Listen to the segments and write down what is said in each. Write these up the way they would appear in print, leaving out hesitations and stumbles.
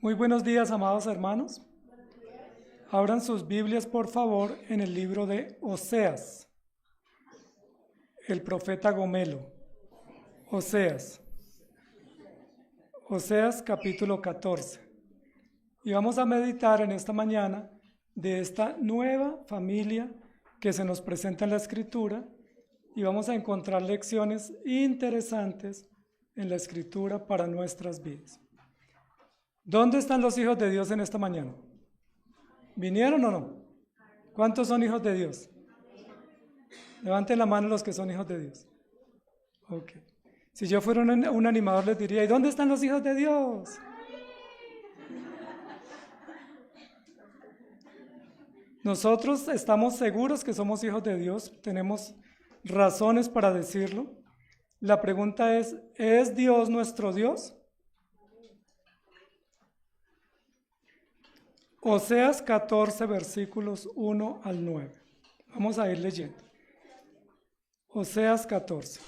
Muy buenos días, amados hermanos. Abran sus Biblias, por favor, en el libro de Oseas, el profeta Gomelo. Oseas capítulo 14. Y vamos a meditar en esta mañana de esta nueva familia que se nos presenta en la Escritura y vamos a encontrar lecciones interesantes en la Escritura para nuestras vidas. ¿Dónde están los hijos de Dios en esta mañana? ¿Vinieron o no? ¿Cuántos son hijos de Dios? Levanten la mano los que son hijos de Dios. Ok. Si yo fuera un animador les diría, ¿y dónde están los hijos de Dios? Nosotros estamos seguros que somos hijos de Dios, tenemos razones para decirlo. La pregunta ¿es Dios nuestro Dios? Oseas 14, versículos 1 al 9. Vamos a ir leyendo. Oseas 14.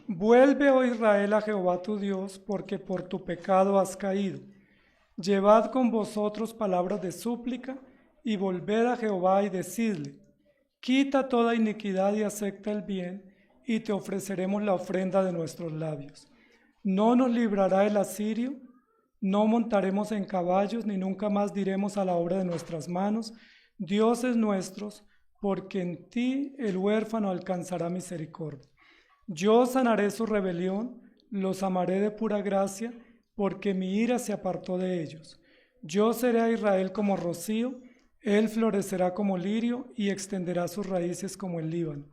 Vuelve, oh Israel, a Jehová tu Dios, porque por tu pecado has caído. Llevad con vosotros palabras de súplica, y volved a Jehová y decidle, quita toda iniquidad y acepta el bien, y te ofreceremos la ofrenda de nuestros labios. No nos librará el asirio, no montaremos en caballos, ni nunca más diremos a la obra de nuestras manos, dioses nuestros, porque en ti el huérfano alcanzará misericordia. Yo sanaré su rebelión, los amaré de pura gracia, porque mi ira se apartó de ellos. Yo seré a Israel como rocío, él florecerá como lirio y extenderá sus raíces como el Líbano.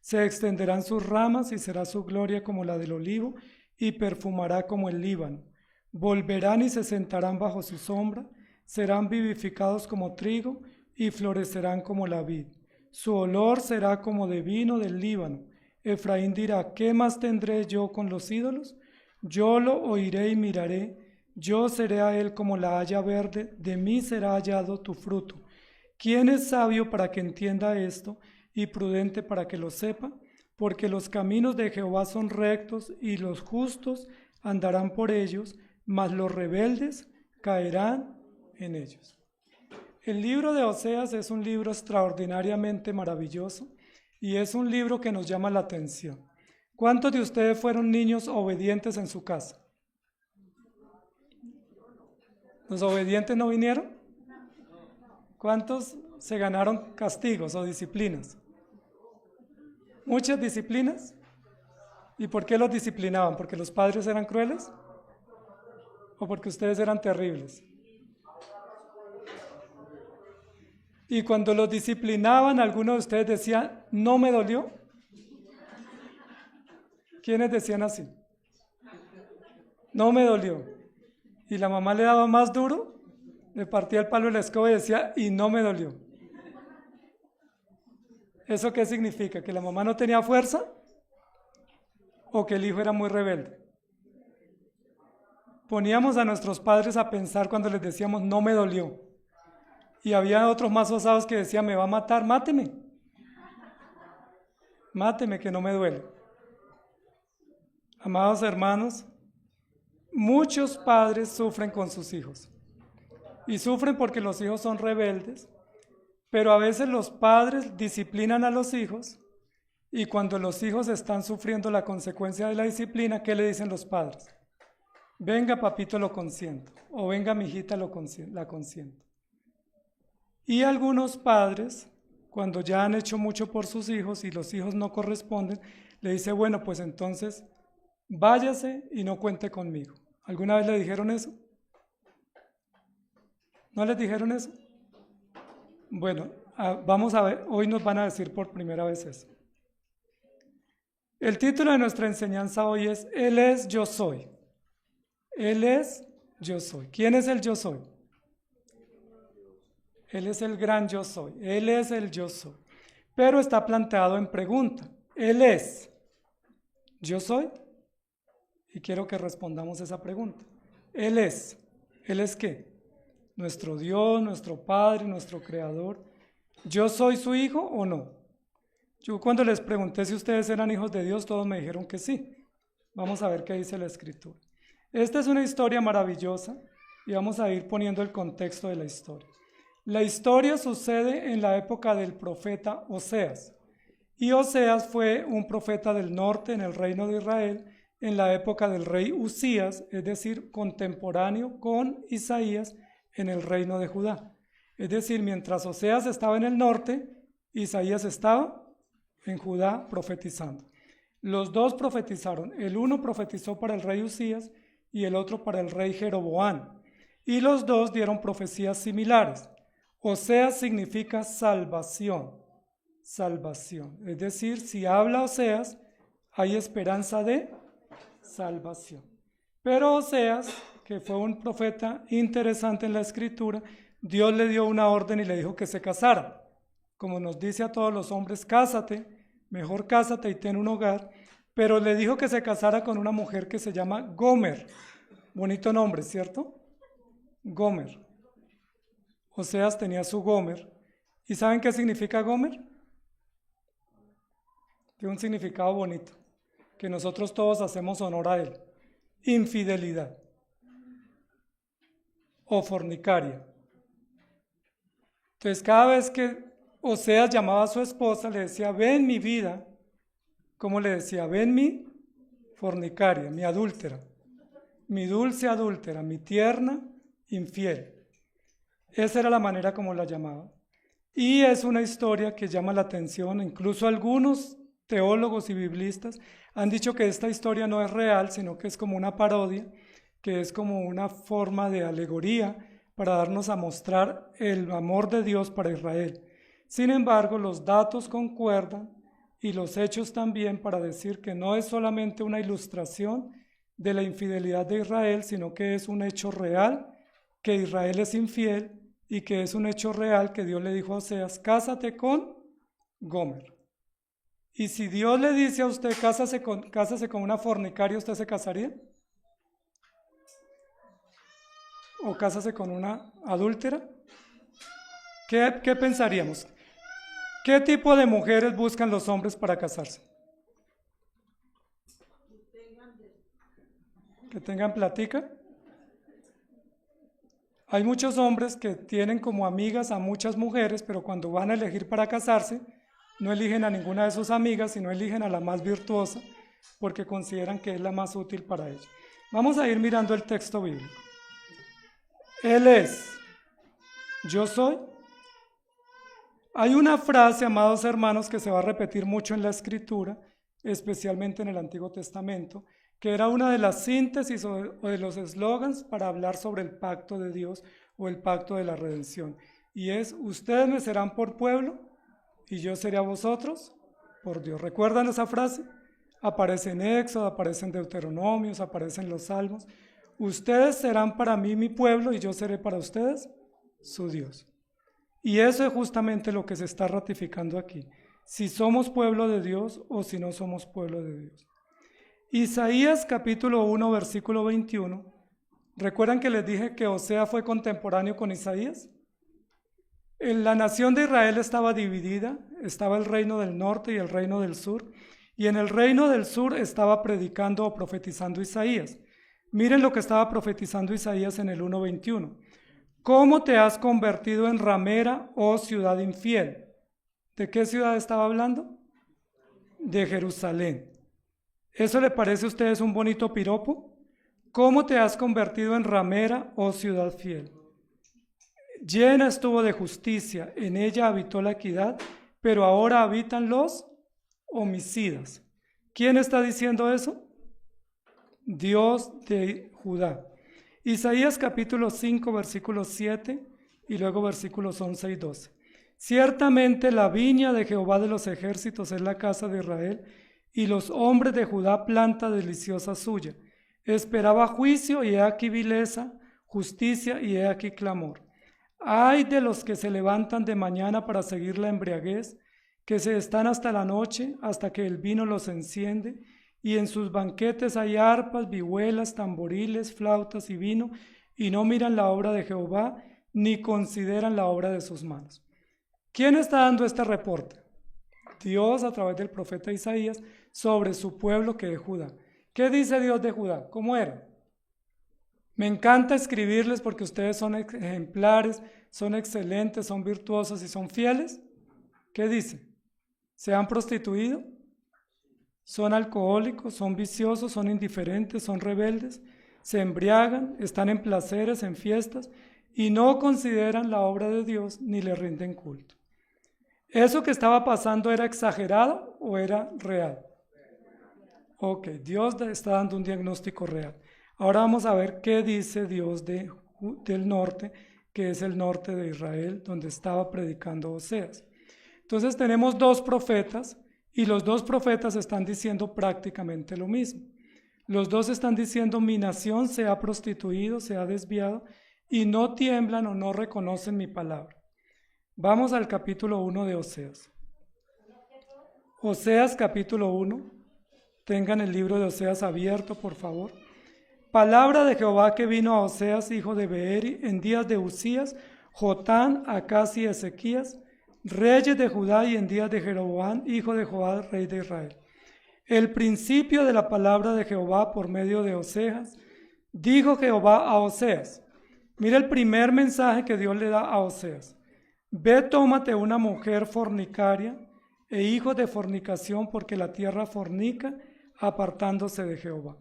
Se extenderán sus ramas y será su gloria como la del olivo y perfumará como el Líbano. Volverán y se sentarán bajo su sombra, serán vivificados como trigo y florecerán como la vid. Su olor será como de vino del Líbano. Efraín dirá, ¿qué más tendré yo con los ídolos? Yo lo oiré y miraré, yo seré a él como la haya verde, de mí será hallado tu fruto. ¿Quién es sabio para que entienda esto y prudente para que lo sepa? Porque los caminos de Jehová son rectos y los justos andarán por ellos, mas los rebeldes caerán en ellos. El libro de Oseas es un libro extraordinariamente maravilloso y es un libro que nos llama la atención. ¿Cuántos de ustedes fueron niños obedientes en su casa? ¿Los obedientes no vinieron? ¿Cuántos se ganaron castigos o disciplinas? ¿Muchas disciplinas? ¿Y por qué los disciplinaban? ¿Porque los padres eran crueles? ¿O porque ustedes eran terribles? Y cuando los disciplinaban, alguno de ustedes decía, ¿no me dolió? ¿Quiénes decían así? No me dolió. Y la mamá le daba más duro, le partía el palo de la escoba y decía, y no me dolió. ¿Eso qué significa? ¿Que la mamá no tenía fuerza? ¿O que el hijo era muy rebelde? Poníamos a nuestros padres a pensar cuando les decíamos, no me dolió. Y había otros más osados que decían, me va a matar, máteme. Máteme que no me duele. Amados hermanos, muchos padres sufren con sus hijos. Y sufren porque los hijos son rebeldes, pero a veces los padres disciplinan a los hijos y cuando los hijos están sufriendo la consecuencia de la disciplina, ¿qué le dicen los padres? Venga papito, lo consiento, o venga mijita, la consiento. Y algunos padres, cuando ya han hecho mucho por sus hijos y los hijos no corresponden, le dice, bueno, pues entonces váyase y no cuente conmigo. ¿Alguna vez le dijeron eso? ¿No les dijeron eso? Bueno, vamos a ver, hoy nos van a decir por primera vez eso. El título de nuestra enseñanza hoy es, Él es Yo Soy. Él es Yo Soy. ¿Quién es el Yo Soy? Él es el gran Yo Soy. Él es el Yo Soy. Pero está planteado en pregunta. Él es Yo Soy. Y quiero que respondamos esa pregunta. Él es. ¿Él es qué? Nuestro Dios, nuestro Padre, nuestro Creador. ¿Yo soy su hijo o no? Yo cuando les pregunté si ustedes eran hijos de Dios, todos me dijeron que sí. Vamos a ver qué dice la Escritura. Esta es una historia maravillosa y vamos a ir poniendo el contexto de la historia. La historia sucede en la época del profeta Oseas. Y Oseas fue un profeta del norte en el reino de Israel en la época del rey Usías, es decir, contemporáneo con Isaías en el reino de Judá. Es decir, mientras Oseas estaba en el norte, Isaías estaba en Judá profetizando. Los dos profetizaron, el uno profetizó para el rey Usías y el otro para el rey Jeroboam. Y los dos dieron profecías similares. Oseas significa salvación. Salvación. Es decir, si habla Oseas, hay esperanza de salvación. Pero Oseas, que fue un profeta interesante en la escritura, Dios le dio una orden y le dijo que se casara. Como nos dice a todos los hombres, cásate, mejor cásate y ten un hogar, pero le dijo que se casara con una mujer que se llama Gomer. Bonito nombre, ¿cierto? Gomer. Oseas tenía su Gomer. ¿Y saben qué significa Gomer? Tiene un significado bonito, que nosotros todos hacemos honor a él. Infidelidad o fornicaria. Entonces cada vez que Oseas llamaba a su esposa, le decía, ven mi vida, ¿cómo le decía? Ven mi fornicaria, mi adúltera, mi dulce adúltera, mi tierna infiel. Esa era la manera como la llamaba. Y es una historia que llama la atención, incluso algunos teólogos y biblistas han dicho que esta historia no es real, sino que es como una parodia, que es como una forma de alegoría para darnos a mostrar el amor de Dios para Israel. Sin embargo, los datos concuerdan y los hechos también para decir que no es solamente una ilustración de la infidelidad de Israel, sino que es un hecho real, que Israel es infiel y que es un hecho real que Dios le dijo a Oseas, cásate con Gomer. Y si Dios le dice a usted, cásase con una fornicaria, ¿usted se casaría? ¿O cásase con una adúltera? ¿Qué pensaríamos? ¿Qué tipo de mujeres buscan los hombres para casarse? ¿Que tengan platica? Hay muchos hombres que tienen como amigas a muchas mujeres, pero cuando van a elegir para casarse, no eligen a ninguna de sus amigas, sino eligen a la más virtuosa, porque consideran que es la más útil para ellos. Vamos a ir mirando el texto bíblico. Él es, yo soy. Hay una frase, amados hermanos, que se va a repetir mucho en la Escritura, especialmente en el Antiguo Testamento, que era una de las síntesis o de los eslogans para hablar sobre el pacto de Dios o el pacto de la redención. Y es, ustedes me serán por pueblo y yo seré a vosotros por Dios. ¿Recuerdan esa frase? Aparece en Éxodo, aparece en Deuteronomios, aparece en los Salmos. Ustedes serán para mí mi pueblo y yo seré para ustedes su Dios. Y eso es justamente lo que se está ratificando aquí. Si somos pueblo de Dios o si no somos pueblo de Dios. Isaías capítulo 1, versículo 21. ¿Recuerdan que les dije que Oseas fue contemporáneo con Isaías? La nación de Israel estaba dividida, estaba el reino del norte y el reino del sur, y en el reino del sur estaba predicando o profetizando Isaías. Miren lo que estaba profetizando Isaías en el 1:21. ¿Cómo te has convertido en ramera, oh ciudad infiel? ¿De qué ciudad estaba hablando? De Jerusalén. ¿Eso le parece a ustedes un bonito piropo? ¿Cómo te has convertido en ramera, oh ciudad fiel? Llena estuvo de justicia, en ella habitó la equidad, pero ahora habitan los homicidas. ¿Quién está diciendo eso? Dios de Judá. Isaías capítulo 5, versículos 7 y luego versículos 11 y 12. Ciertamente la viña de Jehová de los ejércitos es la casa de Israel, y los hombres de Judá planta deliciosa suya. Esperaba juicio y he aquí vileza, justicia y he aquí clamor. Ay de los que se levantan de mañana para seguir la embriaguez, que se están hasta la noche, hasta que el vino los enciende, y en sus banquetes hay arpas, vihuelas, tamboriles, flautas y vino, y no miran la obra de Jehová, ni consideran la obra de sus manos. ¿Quién está dando este reporte? Dios a través del profeta Isaías sobre su pueblo que es Judá. ¿Qué dice Dios de Judá? ¿Cómo era? Me encanta escribirles porque ustedes son ejemplares, son excelentes, son virtuosos y son fieles. ¿Qué dice? ¿Se han prostituido? ¿Son alcohólicos? ¿Son viciosos? ¿Son indiferentes? ¿Son rebeldes? ¿Se embriagan? ¿Están en placeres, en fiestas? Y no consideran la obra de Dios ni le rinden culto. ¿Eso que estaba pasando era exagerado o era real? Ok, Dios está dando un diagnóstico real. Ahora vamos a ver qué dice Dios del norte, que es el norte de Israel, donde estaba predicando Oseas. Entonces tenemos dos profetas y los dos profetas están diciendo prácticamente lo mismo. Los dos están diciendo: mi nación se ha prostituido, se ha desviado y no tiemblan o no reconocen mi palabra. Vamos al capítulo 1 de Oseas. Oseas capítulo 1. Tengan el libro de Oseas abierto, por favor. Palabra de Jehová que vino a Oseas, hijo de Beeri, en días de Usías, Jotán, Acaz y Ezequías, reyes de Judá, y en días de Jeroboam, hijo de Joás, rey de Israel. El principio de la palabra de Jehová por medio de Oseas. Dijo Jehová a Oseas. Mira el primer mensaje que Dios le da a Oseas. Ve, tómate una mujer fornicaria e hijos de fornicación, porque la tierra fornica, apartándose de Jehová.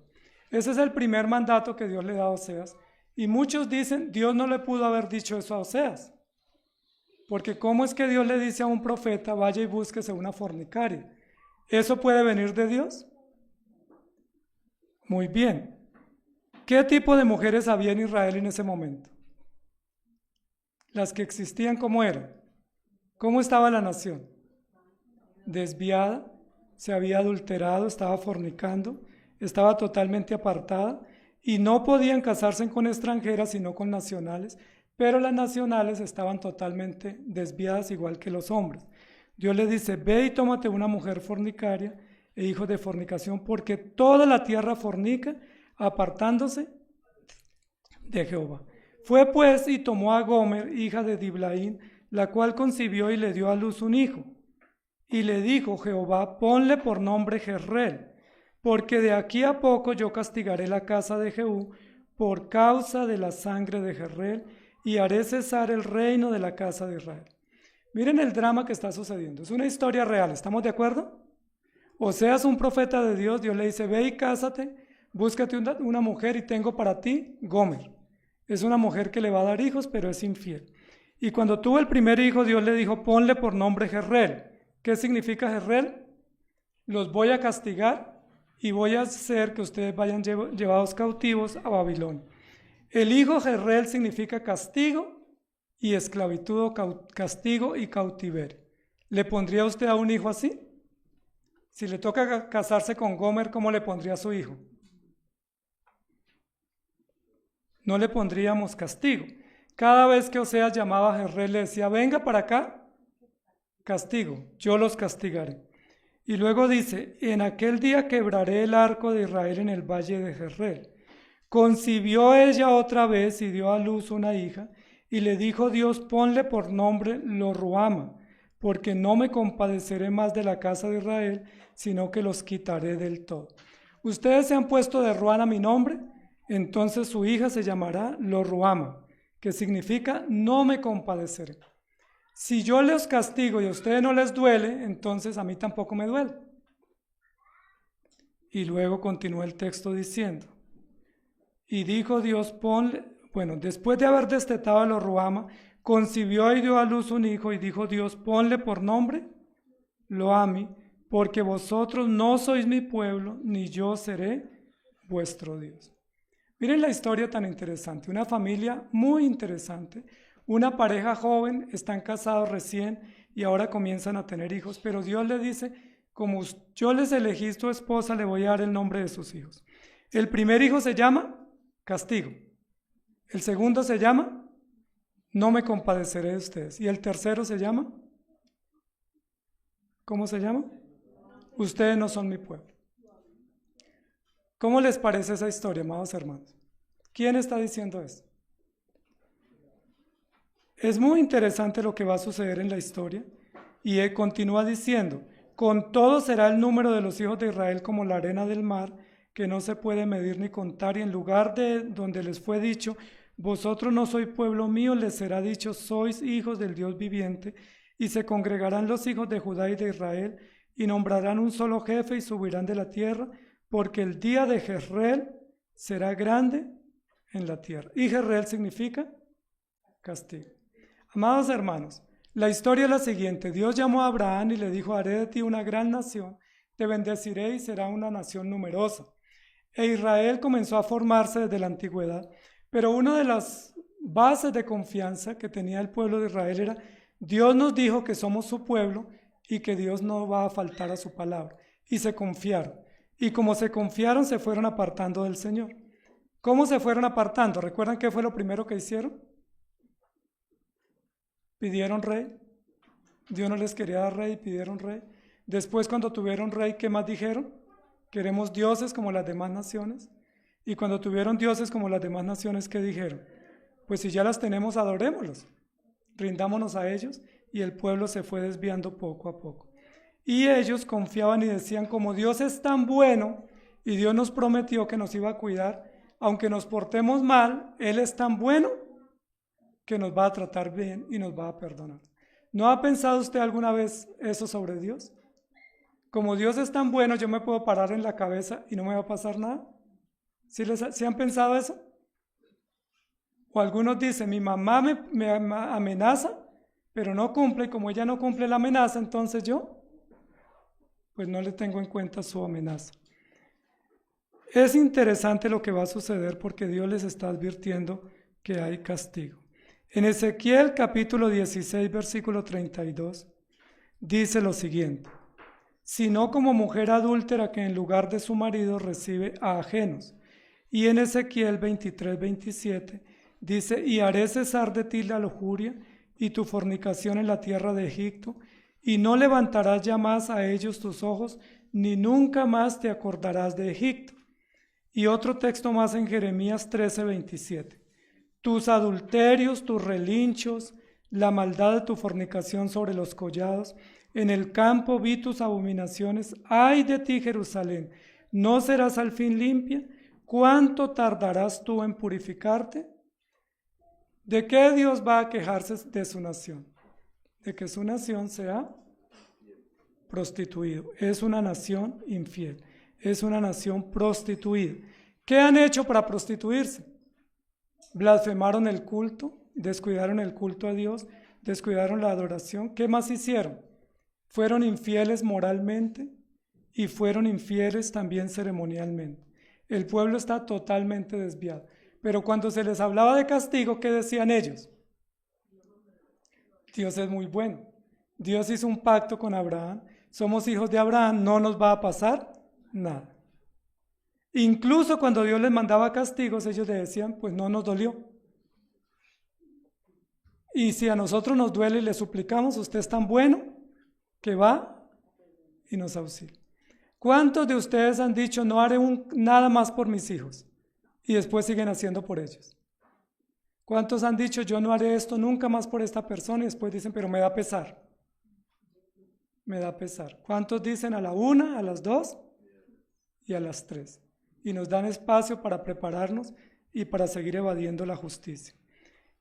Ese es el primer mandato que Dios le da a Oseas. Y muchos dicen: Dios no le pudo haber dicho eso a Oseas. Porque ¿cómo es que Dios le dice a un profeta: vaya y búsquese una fornicaria? ¿Eso puede venir de Dios? Muy bien. ¿Qué tipo de mujeres había en Israel en ese momento? Las que existían, ¿cómo eran? ¿Cómo estaba la nación? Desviada, se había adulterado, estaba fornicando, estaba totalmente apartada y no podían casarse con extranjeras sino con nacionales, pero las nacionales estaban totalmente desviadas igual que los hombres. Dios le dice: ve y tómate una mujer fornicaria e hijos de fornicación, porque toda la tierra fornica, apartándose de Jehová. Fue pues y tomó a Gomer, hija de Diblaín, la cual concibió y le dio a luz un hijo. Y le dijo Jehová: ponle por nombre Jezreel, porque de aquí a poco yo castigaré la casa de Jehú por causa de la sangre de Jezreel, y haré cesar el reino de la casa de Israel. Miren el drama que está sucediendo. Es una historia real, ¿estamos de acuerdo? Oseas, un profeta de Dios, Dios le dice: ve y cásate, búscate una mujer y tengo para ti Gomer. Es una mujer que le va a dar hijos, pero es infiel. Y cuando tuvo el primer hijo, Dios le dijo: ponle por nombre Jezreel. ¿Qué significa Jezreel? Los voy a castigar y voy a hacer que ustedes vayan llevados cautivos a Babilonia. El hijo Jezreel significa castigo y esclavitud, o castigo y cautiverio. ¿Le pondría usted a un hijo así? Si le toca casarse con Gomer, ¿cómo le pondría a su hijo? No le pondríamos castigo. Cada vez que Oseas llamaba a Jezreel, le decía: venga para acá, castigo, yo los castigaré. Y luego dice: en aquel día quebraré el arco de Israel en el valle de Jezreel. Concibió ella otra vez y dio a luz una hija, y le dijo Dios: ponle por nombre Lo-ruhama, porque no me compadeceré más de la casa de Israel, sino que los quitaré del todo. Ustedes se han puesto de Ruán a mi nombre, entonces su hija se llamará Lo-ruhama, que significa no me compadeceré. Si yo les castigo y a ustedes no les duele, entonces a mí tampoco me duele. Y luego continúa el texto diciendo: y dijo Dios: después de haber destetado a Lo-ruhama, concibió y dio a luz un hijo, y dijo Dios: ponle por nombre Lo-ami, porque vosotros no sois mi pueblo, ni yo seré vuestro Dios. Miren la historia tan interesante, una familia muy interesante, una pareja joven, están casados recién y ahora comienzan a tener hijos, pero Dios le dice: como yo les elegí tu esposa, le voy a dar el nombre de sus hijos. El primer hijo se llama castigo, el segundo se llama no me compadeceré de ustedes, y el tercero se llama, ¿cómo se llama? Ustedes no son mi pueblo. ¿Cómo les parece esa historia, amados hermanos? ¿Quién está diciendo esto? Es muy interesante lo que va a suceder en la historia, y continúa diciendo: con todo será el número de los hijos de Israel como la arena del mar, que no se puede medir ni contar, y en lugar de donde les fue dicho, vosotros no sois pueblo mío, les será dicho, sois hijos del Dios viviente, y se congregarán los hijos de Judá y de Israel, y nombrarán un solo jefe y subirán de la tierra, porque el día de Jezreel será grande en la tierra. Y Jezreel significa castigo. Amados hermanos, la historia es la siguiente. Dios llamó a Abraham y le dijo, haré de ti una gran nación, te bendeciré y será una nación numerosa. E Israel comenzó a formarse desde la antigüedad, pero una de las bases de confianza que tenía el pueblo de Israel era, Dios nos dijo que somos su pueblo y que Dios no va a faltar a su palabra. Y se confiaron. Y como se confiaron, se fueron apartando del Señor. ¿Cómo se fueron apartando? ¿Recuerdan qué fue lo primero que hicieron? Pidieron rey. Dios no les quería dar rey, pidieron rey. Después, cuando tuvieron rey, ¿qué más dijeron? Queremos dioses como las demás naciones. Y cuando tuvieron dioses como las demás naciones, ¿qué dijeron? Pues si ya las tenemos, adorémoslos. Rindámonos a ellos. Y el pueblo se fue desviando poco a poco. Y ellos confiaban y decían, como Dios es tan bueno y Dios nos prometió que nos iba a cuidar, aunque nos portemos mal, Él es tan bueno que nos va a tratar bien y nos va a perdonar. ¿No ha pensado usted alguna vez eso sobre Dios? Como Dios es tan bueno, yo me puedo parar en la cabeza y no me va a pasar nada. ¿Sí han pensado eso? O algunos dicen, mi mamá me amenaza, pero no cumple, y como ella no cumple la amenaza, entonces yo pues no le tengo en cuenta su amenaza. Es interesante lo que va a suceder porque Dios les está advirtiendo que hay castigo. En Ezequiel capítulo 16, versículo 32, dice lo siguiente, sino como mujer adúltera que en lugar de su marido recibe a ajenos. Y en Ezequiel 23, 27, dice, y haré cesar de ti la lujuria y tu fornicación en la tierra de Egipto, y no levantarás ya más a ellos tus ojos, ni nunca más te acordarás de Egipto. Y otro texto más en Jeremías 13, 27. Tus adulterios, tus relinchos, la maldad de tu fornicación sobre los collados, en el campo vi tus abominaciones. ¡Ay de ti, Jerusalén! ¿No serás al fin limpia? ¿Cuánto tardarás tú en purificarte? ¿De qué Dios va a quejarse de su nación? De que su nación sea prostituido. Es una nación infiel. Es una nación prostituida. ¿Qué han hecho para prostituirse? Blasfemaron el culto, descuidaron el culto a Dios, descuidaron la adoración. ¿Qué más hicieron? Fueron infieles moralmente y fueron infieles también ceremonialmente. El pueblo está totalmente desviado. Pero cuando se les hablaba de castigo, ¿qué decían ellos? Dios es muy bueno. Dios hizo un pacto con Abraham. Somos hijos de Abraham, no nos va a pasar nada. Incluso cuando Dios les mandaba castigos, ellos le decían, pues no nos dolió. Y si a nosotros nos duele y le suplicamos, usted es tan bueno que va y nos auxilia. ¿Cuántos de ustedes han dicho, no haré nada más por mis hijos? Y después siguen haciendo por ellos. ¿Cuántos han dicho, yo no haré esto nunca más por esta persona? Y después dicen, pero me da pesar. Me da pesar. ¿Cuántos dicen a la 1, a las 2 y a las 3? Y nos dan espacio para prepararnos y para seguir evadiendo la justicia.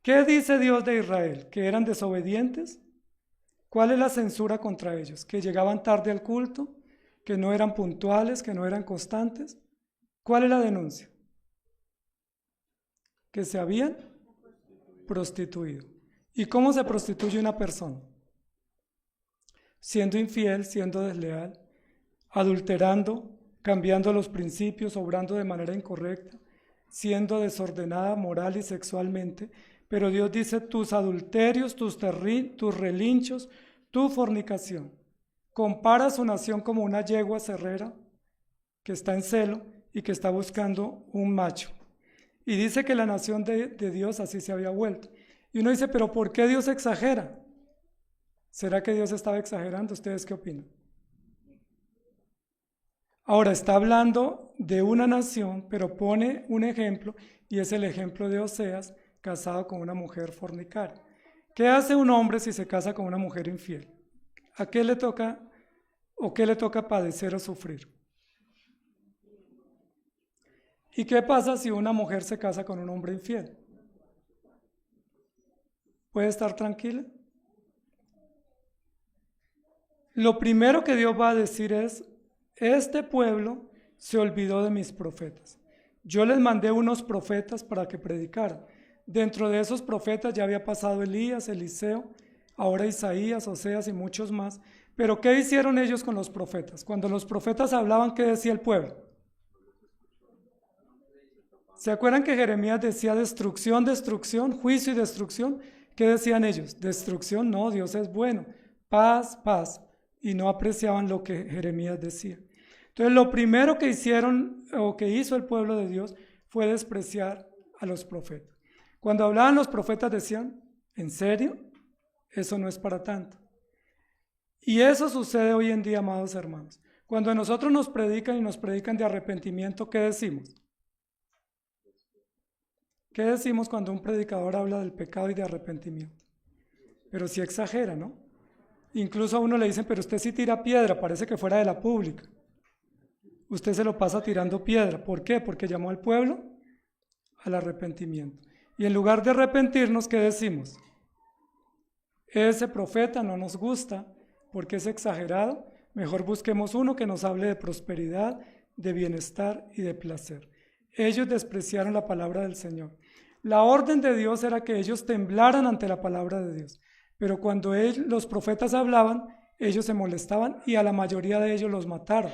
¿Qué dice Dios de Israel? ¿Que eran desobedientes? ¿Cuál es la censura contra ellos? ¿Que llegaban tarde al culto? ¿Que no eran puntuales? ¿Que no eran constantes? ¿Cuál es la denuncia? Que se habían prostituido. ¿Y cómo se prostituye una persona? Siendo infiel, siendo desleal, adulterando, cambiando los principios, obrando de manera incorrecta, siendo desordenada moral y sexualmente. Pero Dios dice, tus adulterios, tus relinchos, tu fornicación. Compara su nación como una yegua cerrera que está en celo y que está buscando un macho. Y dice que la nación de Dios así se había vuelto. Y uno dice, pero ¿por qué Dios exagera? ¿Será que Dios estaba exagerando? ¿Ustedes qué opinan? Ahora está hablando de una nación, pero pone un ejemplo, y es el ejemplo de Oseas, casado con una mujer fornicaria. ¿Qué hace un hombre si se casa con una mujer infiel? ¿A qué le toca o qué le toca padecer o sufrir? ¿Y qué pasa si una mujer se casa con un hombre infiel? ¿Puede estar tranquila? Lo primero que Dios va a decir es, este pueblo se olvidó de mis profetas. Yo les mandé unos profetas para que predicaran. Dentro de esos profetas ya había pasado Elías, Eliseo, ahora Isaías, Oseas y muchos más. Pero ¿qué hicieron ellos con los profetas? Cuando los profetas hablaban, ¿qué decía el pueblo? ¿Se acuerdan que Jeremías decía destrucción, destrucción, juicio y destrucción? ¿Qué decían ellos? Destrucción, no, Dios es bueno. Paz, paz. Y no apreciaban lo que Jeremías decía. Entonces, lo primero que hicieron o que hizo el pueblo de Dios fue despreciar a los profetas. Cuando hablaban los profetas decían, ¿en serio? Eso no es para tanto. Y eso sucede hoy en día, amados hermanos. Cuando a nosotros nos predican y nos predican de arrepentimiento, ¿qué decimos? ¿Qué decimos cuando un predicador habla del pecado y de arrepentimiento? Pero sí exagera, ¿no? Incluso a uno le dicen, pero usted sí tira piedra, parece que fuera de la pública. Usted se lo pasa tirando piedra. ¿Por qué? Porque llamó al pueblo al arrepentimiento. Y en lugar de arrepentirnos, ¿qué decimos? Ese profeta no nos gusta porque es exagerado. Mejor busquemos uno que nos hable de prosperidad, de bienestar y de placer. Ellos despreciaron la palabra del Señor. La orden de Dios era que ellos temblaran ante la palabra de Dios. Pero cuando los profetas hablaban, ellos se molestaban y a la mayoría de ellos los mataron.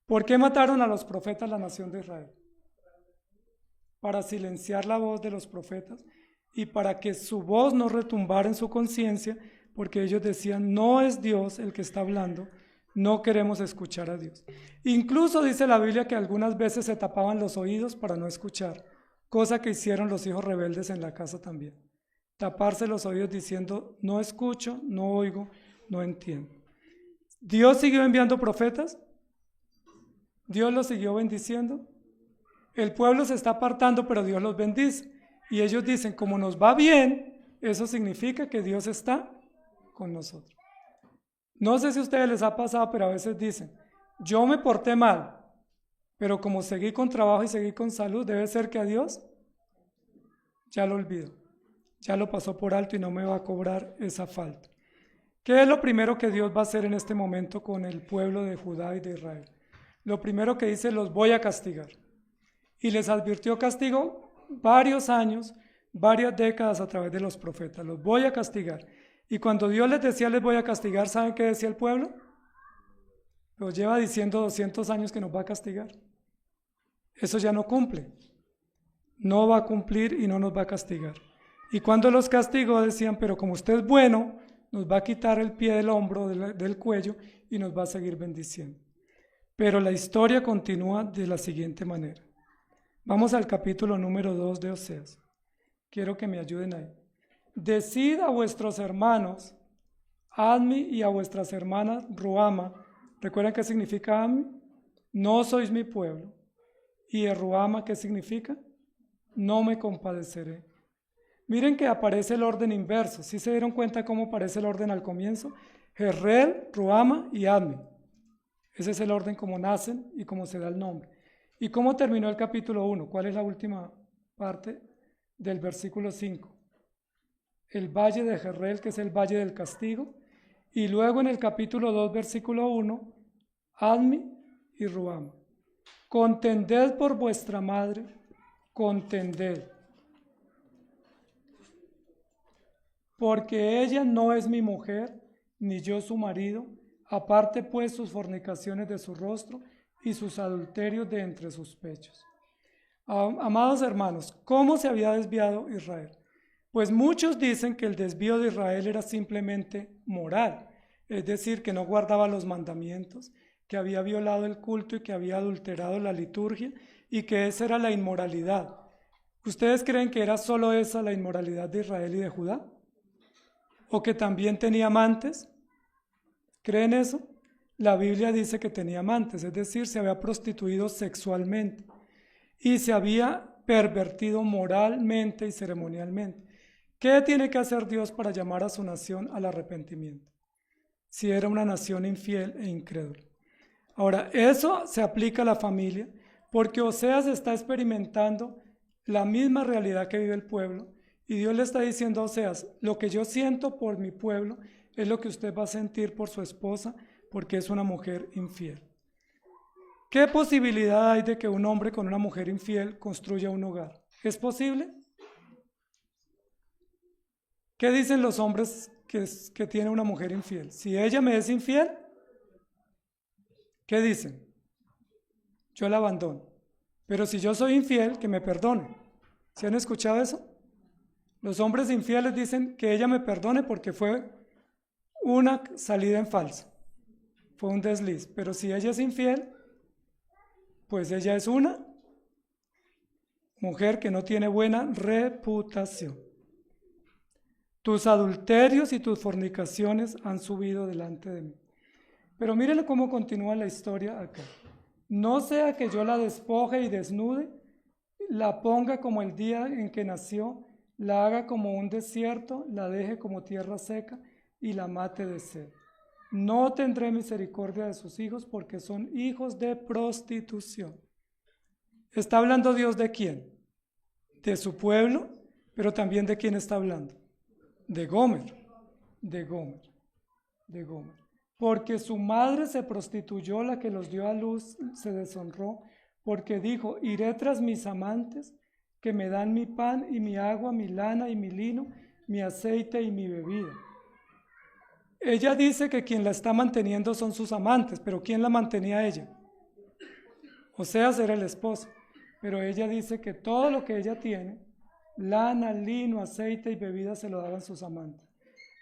¿Por qué mataron a los profetas la nación de Israel? Para silenciar la voz de los profetas y para que su voz no retumbara en su conciencia, porque ellos decían, no es Dios el que está hablando, no queremos escuchar a Dios. Incluso dice la Biblia que algunas veces se tapaban los oídos para no escuchar, cosa que hicieron los hijos rebeldes en la casa también. Taparse los oídos diciendo, no escucho, no oigo, no entiendo. ¿Dios siguió enviando profetas? ¿Dios los siguió bendiciendo? El pueblo se está apartando, pero Dios los bendice. Y ellos dicen, como nos va bien, eso significa que Dios está con nosotros. No sé si a ustedes les ha pasado, pero a veces dicen, yo me porté mal, pero como seguí con trabajo y seguí con salud, debe ser que a Dios ya lo olvidó. Ya lo pasó por alto y no me va a cobrar esa falta. ¿Qué es lo primero que Dios va a hacer en este momento con el pueblo de Judá y de Israel? Lo primero que dice, los voy a castigar. Y les advirtió castigo varios años, varias décadas a través de los profetas. Los voy a castigar. Y cuando Dios les decía, les voy a castigar, ¿saben qué decía el pueblo? Los lleva diciendo 200 años que nos va a castigar. Eso ya no cumple. No va a cumplir y no nos va a castigar. Y cuando los castigó decían, pero como usted es bueno, nos va a quitar el pie del hombro, del cuello y nos va a seguir bendiciendo. Pero la historia continúa de la siguiente manera. Vamos al capítulo número 2 de Oseas. Quiero que me ayuden ahí. Decid a vuestros hermanos, Admi, y a vuestras hermanas, Ruama. ¿Recuerdan qué significa Admi? No sois mi pueblo. Y Ruama, ¿qué significa? No me compadeceré. Miren que aparece el orden inverso. ¿Sí se dieron cuenta cómo aparece el orden al comienzo? Jerreel, Ruama y Admi. Ese es el orden como nacen y como se da el nombre. ¿Y cómo terminó el capítulo 1? ¿Cuál es la última parte del versículo 5? El valle de Jerreel, que es el valle del castigo. Y luego en el capítulo 2, versículo 1, Admi y Ruama. Contended por vuestra madre, contended. Porque ella no es mi mujer, ni yo su marido, aparte pues sus fornicaciones de su rostro y sus adulterios de entre sus pechos. Amados hermanos, ¿cómo se había desviado Israel? Pues muchos dicen que el desvío de Israel era simplemente moral, es decir, que no guardaba los mandamientos, que había violado el culto y que había adulterado la liturgia y que esa era la inmoralidad. ¿Ustedes creen que era solo esa la inmoralidad de Israel y de Judá? ¿O que también tenía amantes? ¿Creen eso? La Biblia dice que tenía amantes, es decir, se había prostituido sexualmente y se había pervertido moralmente y ceremonialmente. ¿Qué tiene que hacer Dios para llamar a su nación al arrepentimiento? Si era una nación infiel e incrédula. Ahora, eso se aplica a la familia, porque Oseas está experimentando la misma realidad que vive el pueblo, y Dios le está diciendo a Oseas, lo que yo siento por mi pueblo es lo que usted va a sentir por su esposa, porque es una mujer infiel. ¿Qué posibilidad hay de que un hombre con una mujer infiel construya un hogar? ¿Es posible? ¿Qué dicen los hombres que tiene una mujer infiel? Si ella me es infiel, ¿qué dicen? Yo la abandono. Pero si yo soy infiel, que me perdone. ¿Se han escuchado eso? Los hombres infieles dicen que ella me perdone porque fue una salida en falso. Fue un desliz. Pero si ella es infiel, pues ella es una mujer que no tiene buena reputación. Tus adulterios y tus fornicaciones han subido delante de mí. Pero mírenlo cómo continúa la historia acá. No sea que yo la despoje y desnude, la ponga como el día en que nació, la haga como un desierto, la deje como tierra seca y la mate de sed. No tendré misericordia de sus hijos porque son hijos de prostitución. ¿Está hablando Dios de quién? De su pueblo, pero también de quién está hablando. De Gomer. Porque su madre se prostituyó, la que los dio a luz se deshonró, porque dijo, iré tras mis amantes, que me dan mi pan y mi agua, mi lana y mi lino, mi aceite y mi bebida. Ella dice que quien la está manteniendo son sus amantes, pero ¿quién la mantenía a ella? Oseas era el esposo, pero ella dice que todo lo que ella tiene, lana, lino, aceite y bebida, se lo daban sus amantes.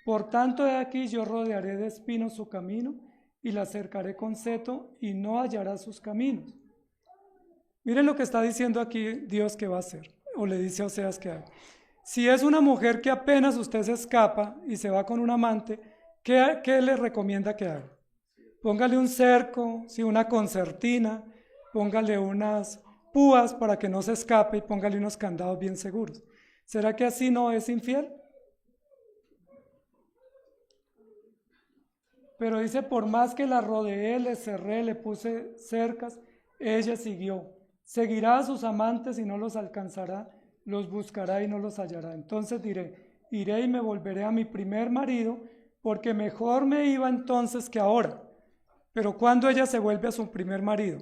Por tanto, he aquí yo rodearé de espinos su camino y la cercaré con seto y no hallará sus caminos. Miren lo que está diciendo aquí Dios que va a hacer, o le dice a Oseas que haga. Si es una mujer que apenas usted se escapa y se va con un amante, ¿qué le recomienda que haga? Póngale un cerco, una concertina, póngale unas púas para que no se escape y póngale unos candados bien seguros. ¿Será que así no es infiel? Pero dice, por más que la rodeé, le cerré, le puse cercas, ella siguió. Seguirá a sus amantes y no los alcanzará, los buscará y no los hallará. Entonces diré, iré y me volveré a mi primer marido, porque mejor me iba entonces que ahora. Pero ¿cuándo ella se vuelve a su primer marido?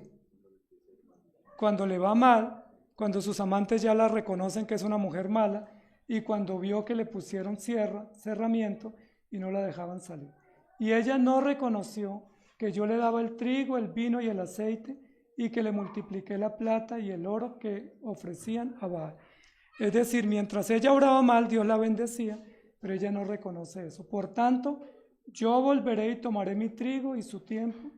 Cuando le va mal, cuando sus amantes ya la reconocen que es una mujer mala, y cuando vio que le pusieron cerramiento y no la dejaban salir. Y ella no reconoció que yo le daba el trigo, el vino y el aceite, y que le multipliqué la plata y el oro que ofrecían a Baal. Es decir, mientras ella oraba mal, Dios la bendecía, pero ella no reconoce eso. Por tanto, yo volveré y tomaré mi trigo y su tiempo,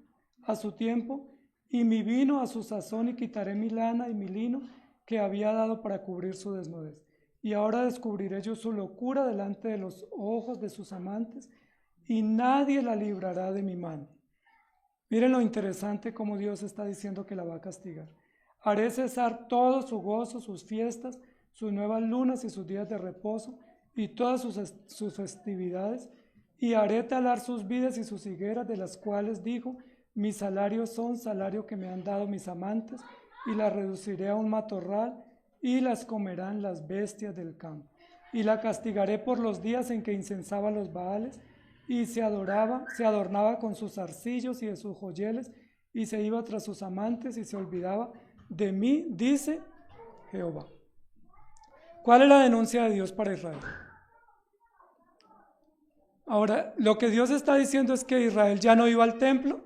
a su tiempo, y mi vino a su sazón, y quitaré mi lana y mi lino que había dado para cubrir su desnudez. Y ahora descubriré yo su locura delante de los ojos de sus amantes, y nadie la librará de mi mano. Miren lo interesante como Dios está diciendo que la va a castigar. Haré cesar todo su gozo, sus fiestas, sus nuevas lunas y sus días de reposo, y todas sus festividades, y haré talar sus vides y sus higueras, de las cuales dijo, mis salarios son salario que me han dado mis amantes, y las reduciré a un matorral, y las comerán las bestias del campo. Y la castigaré por los días en que incensaba los Baales, y se adornaba con sus zarcillos y de sus joyeles, y se iba tras sus amantes, y se olvidaba de mí, dice Jehová. ¿Cuál es la denuncia de Dios para Israel? Ahora, lo que Dios está diciendo es que Israel ya no iba al templo,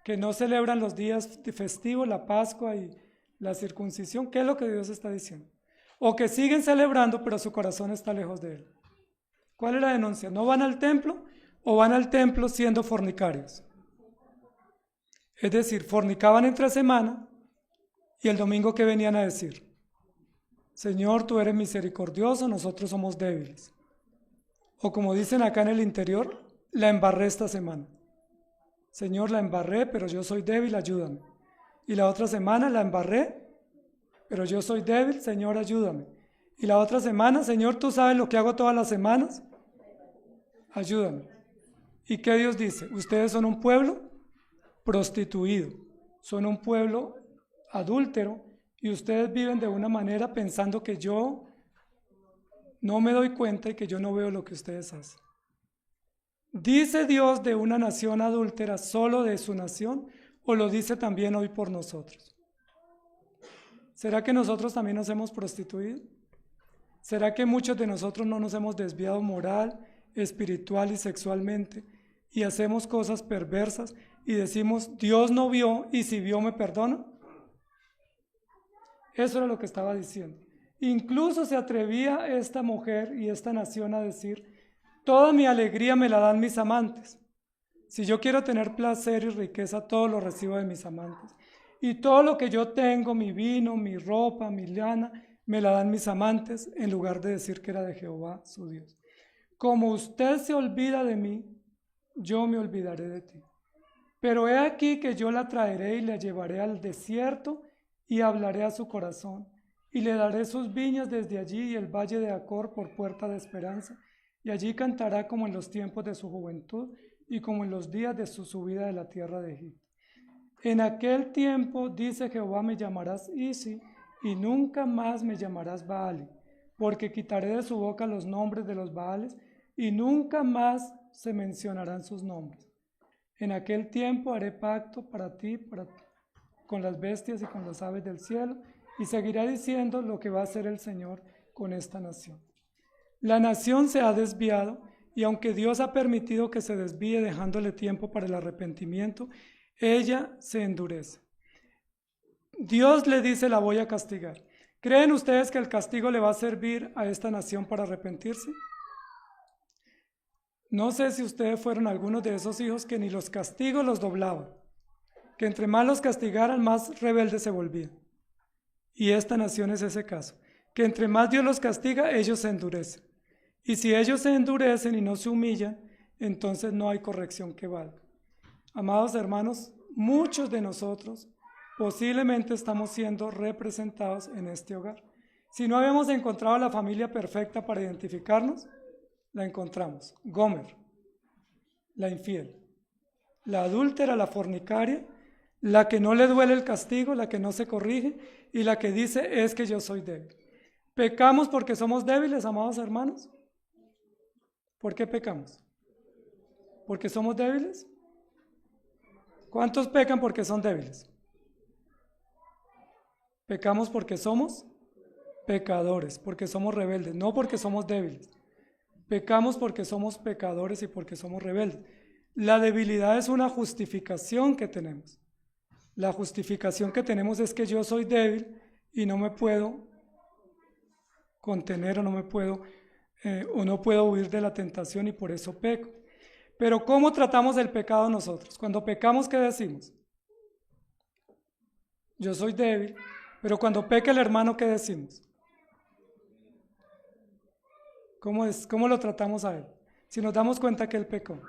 que no celebran los días festivos, la Pascua y la circuncisión. ¿Qué es lo que Dios está diciendo? O que siguen celebrando, pero su corazón está lejos de él. ¿Cuál es la denuncia? ¿No van al templo o van al templo siendo fornicarios? Es decir, fornicaban entre semana y el domingo, ¿qué venían a decir? Señor, tú eres misericordioso, nosotros somos débiles. O como dicen acá en el interior, la embarré esta semana. Señor, la embarré, pero yo soy débil, ayúdame. Y la otra semana la embarré, pero yo soy débil, Señor, ayúdame. Y la otra semana, Señor, tú sabes lo que hago todas las semanas, ayúdame. ¿Y qué Dios dice? Ustedes son un pueblo prostituido, son un pueblo adúltero y ustedes viven de una manera pensando que yo no me doy cuenta y que yo no veo lo que ustedes hacen. ¿Dice Dios de una nación adúltera solo de su nación o lo dice también hoy por nosotros? ¿Será que nosotros también nos hemos prostituido? ¿Será que muchos de nosotros no nos hemos desviado moral, espiritual y sexualmente y hacemos cosas perversas y decimos, Dios no vio y si vio me perdona? Eso era lo que estaba diciendo. Incluso se atrevía esta mujer y esta nación a decir, toda mi alegría me la dan mis amantes. Si yo quiero tener placer y riqueza, todo lo recibo de mis amantes. Y todo lo que yo tengo, mi vino, mi ropa, mi lana, me la dan mis amantes, en lugar de decir que era de Jehová, su Dios. Como usted se olvida de mí, yo me olvidaré de ti. Pero he aquí que yo la traeré y la llevaré al desierto y hablaré a su corazón. Y le daré sus viñas desde allí y el valle de Acor por puerta de esperanza. Y allí cantará como en los tiempos de su juventud y como en los días de su subida de la tierra de Egipto. En aquel tiempo, dice Jehová, me llamarás Isi, y nunca más me llamarás Baali, porque quitaré de su boca los nombres de los Baales, y nunca más se mencionarán sus nombres. En aquel tiempo haré pacto para ti, con las bestias y con las aves del cielo, y seguirá diciendo lo que va a hacer el Señor con esta nación. La nación se ha desviado, y aunque Dios ha permitido que se desvíe dejándole tiempo para el arrepentimiento, ella se endurece. Dios le dice, la voy a castigar. ¿Creen ustedes que el castigo le va a servir a esta nación para arrepentirse? No sé si ustedes fueron algunos de esos hijos que ni los castigos los doblaban, que entre más los castigaran, más rebeldes se volvían. Y esta nación es ese caso, que entre más Dios los castiga, ellos se endurecen. Y si ellos se endurecen y no se humillan, entonces no hay corrección que valga. Amados hermanos, muchos de nosotros posiblemente estamos siendo representados en este hogar. Si no habíamos encontrado la familia perfecta para identificarnos, la encontramos. Gomer, la infiel, la adúltera, la fornicaria, la que no le duele el castigo, la que no se corrige y la que dice es que yo soy débil. ¿Pecamos porque somos débiles, amados hermanos? ¿Por qué pecamos? ¿Porque somos débiles? ¿Cuántos pecan porque son débiles? Pecamos porque somos pecadores, porque somos rebeldes, no porque somos débiles. Pecamos porque somos pecadores y porque somos rebeldes. La debilidad es una justificación que tenemos. La justificación que tenemos es que yo soy débil y no me puedo contener o no puedo huir de la tentación y por eso peco. Pero ¿cómo tratamos el pecado nosotros? Cuando pecamos, ¿qué decimos? Yo soy débil, pero cuando peca el hermano, ¿qué decimos? ¿Cómo lo tratamos a él? Si nos damos cuenta que él pecó.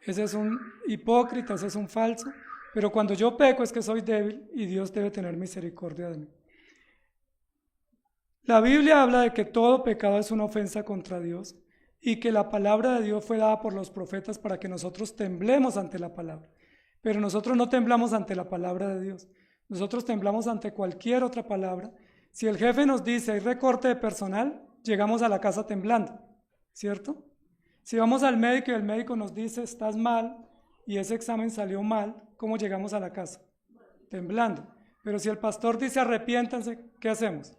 Ese es un hipócrita, ese es un falso, pero cuando yo peco es que soy débil y Dios debe tener misericordia de mí. La Biblia habla de que todo pecado es una ofensa contra Dios y que la palabra de Dios fue dada por los profetas para que nosotros temblemos ante la palabra. Pero nosotros no temblamos ante la palabra de Dios. Nosotros temblamos ante cualquier otra palabra. Si el jefe nos dice hay recorte de personal, llegamos a la casa temblando, ¿cierto? Si vamos al médico y el médico nos dice estás mal y ese examen salió mal, ¿cómo llegamos a la casa? Temblando. Pero si el pastor dice arrepiéntanse, ¿qué hacemos?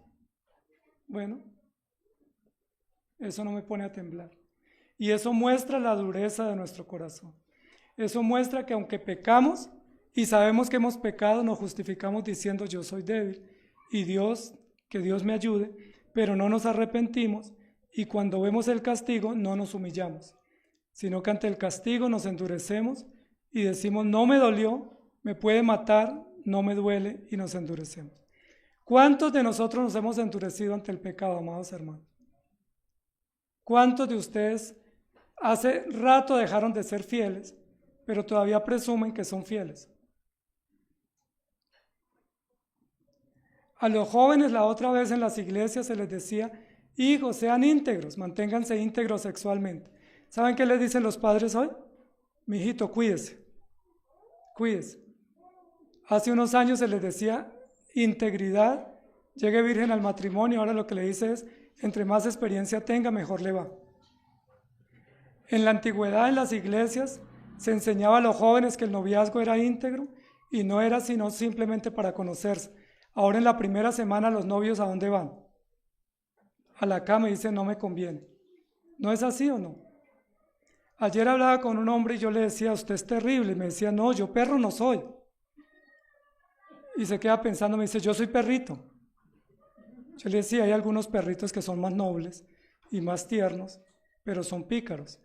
Bueno, eso no me pone a temblar. Y eso muestra la dureza de nuestro corazón. Eso muestra que aunque pecamos y sabemos que hemos pecado, nos justificamos diciendo yo soy débil y que Dios me ayude, pero no nos arrepentimos y cuando vemos el castigo no nos humillamos, sino que ante el castigo nos endurecemos y decimos no me dolió, me puede matar, no me duele y nos endurecemos. ¿Cuántos de nosotros nos hemos endurecido ante el pecado, amados hermanos? ¿Cuántos de ustedes hace rato dejaron de ser fieles, pero todavía presumen que son fieles? A los jóvenes la otra vez en las iglesias se les decía, hijos, sean íntegros, manténganse íntegros sexualmente. ¿Saben qué les dicen los padres hoy? Mijito, cuídese. Hace unos años se les decía integridad, llegue virgen al matrimonio, ahora lo que le dice es, entre más experiencia tenga, mejor le va. En la antigüedad, en las iglesias, se enseñaba a los jóvenes que el noviazgo era íntegro y no era sino simplemente para conocerse. Ahora en la primera semana los novios ¿a dónde van? A la cama y dicen no me conviene. ¿No es así o no? Ayer hablaba con un hombre y yo le decía, usted es terrible. Y me decía, no, yo perro no soy. Y se queda pensando, me dice, yo soy perrito. Yo le decía, hay algunos perritos que son más nobles y más tiernos, pero son pícaros.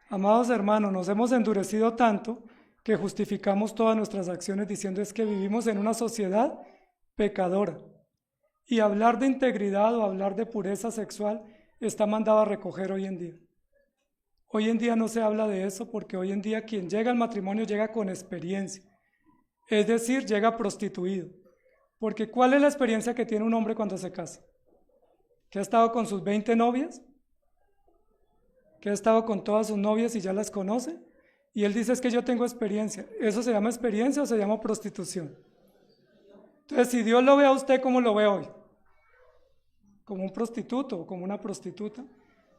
Amados hermanos, nos hemos endurecido tanto que justificamos todas nuestras acciones diciendo es que vivimos en una sociedad pecadora. Y hablar de integridad o hablar de pureza sexual está mandado a recoger hoy en día. Hoy en día no se habla de eso porque hoy en día quien llega al matrimonio llega con experiencia. Es decir, llega prostituido. Porque ¿cuál es la experiencia que tiene un hombre cuando se casa? ¿Que ha estado con sus 20 novias? ¿Que ha estado con todas sus novias y ya las conoce? Y él dice, es que yo tengo experiencia. ¿Eso se llama experiencia o se llama prostitución? Entonces, si Dios lo ve a usted, ¿cómo lo ve hoy? Como un prostituto o como una prostituta.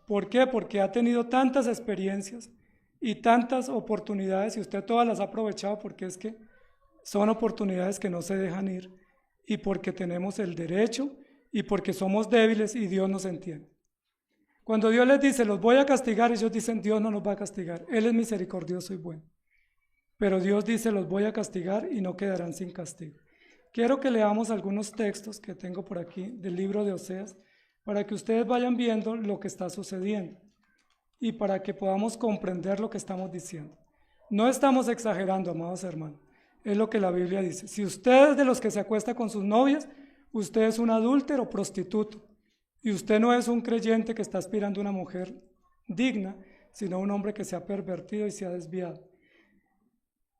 ¿Por qué? Porque ha tenido tantas experiencias y tantas oportunidades y usted todas las ha aprovechado porque es que son oportunidades que no se dejan ir y porque tenemos el derecho y porque somos débiles y Dios nos entiende. Cuando Dios les dice, los voy a castigar, ellos dicen, Dios no nos va a castigar, Él es misericordioso y bueno. Pero Dios dice, los voy a castigar y no quedarán sin castigo. Quiero que leamos algunos textos que tengo por aquí del libro de Oseas para que ustedes vayan viendo lo que está sucediendo y para que podamos comprender lo que estamos diciendo. No estamos exagerando, amados hermanos, es lo que la Biblia dice. Si usted es de los que se acuesta con sus novias, usted es un adúltero o prostituto y usted no es un creyente que está aspirando a una mujer digna, sino un hombre que se ha pervertido y se ha desviado.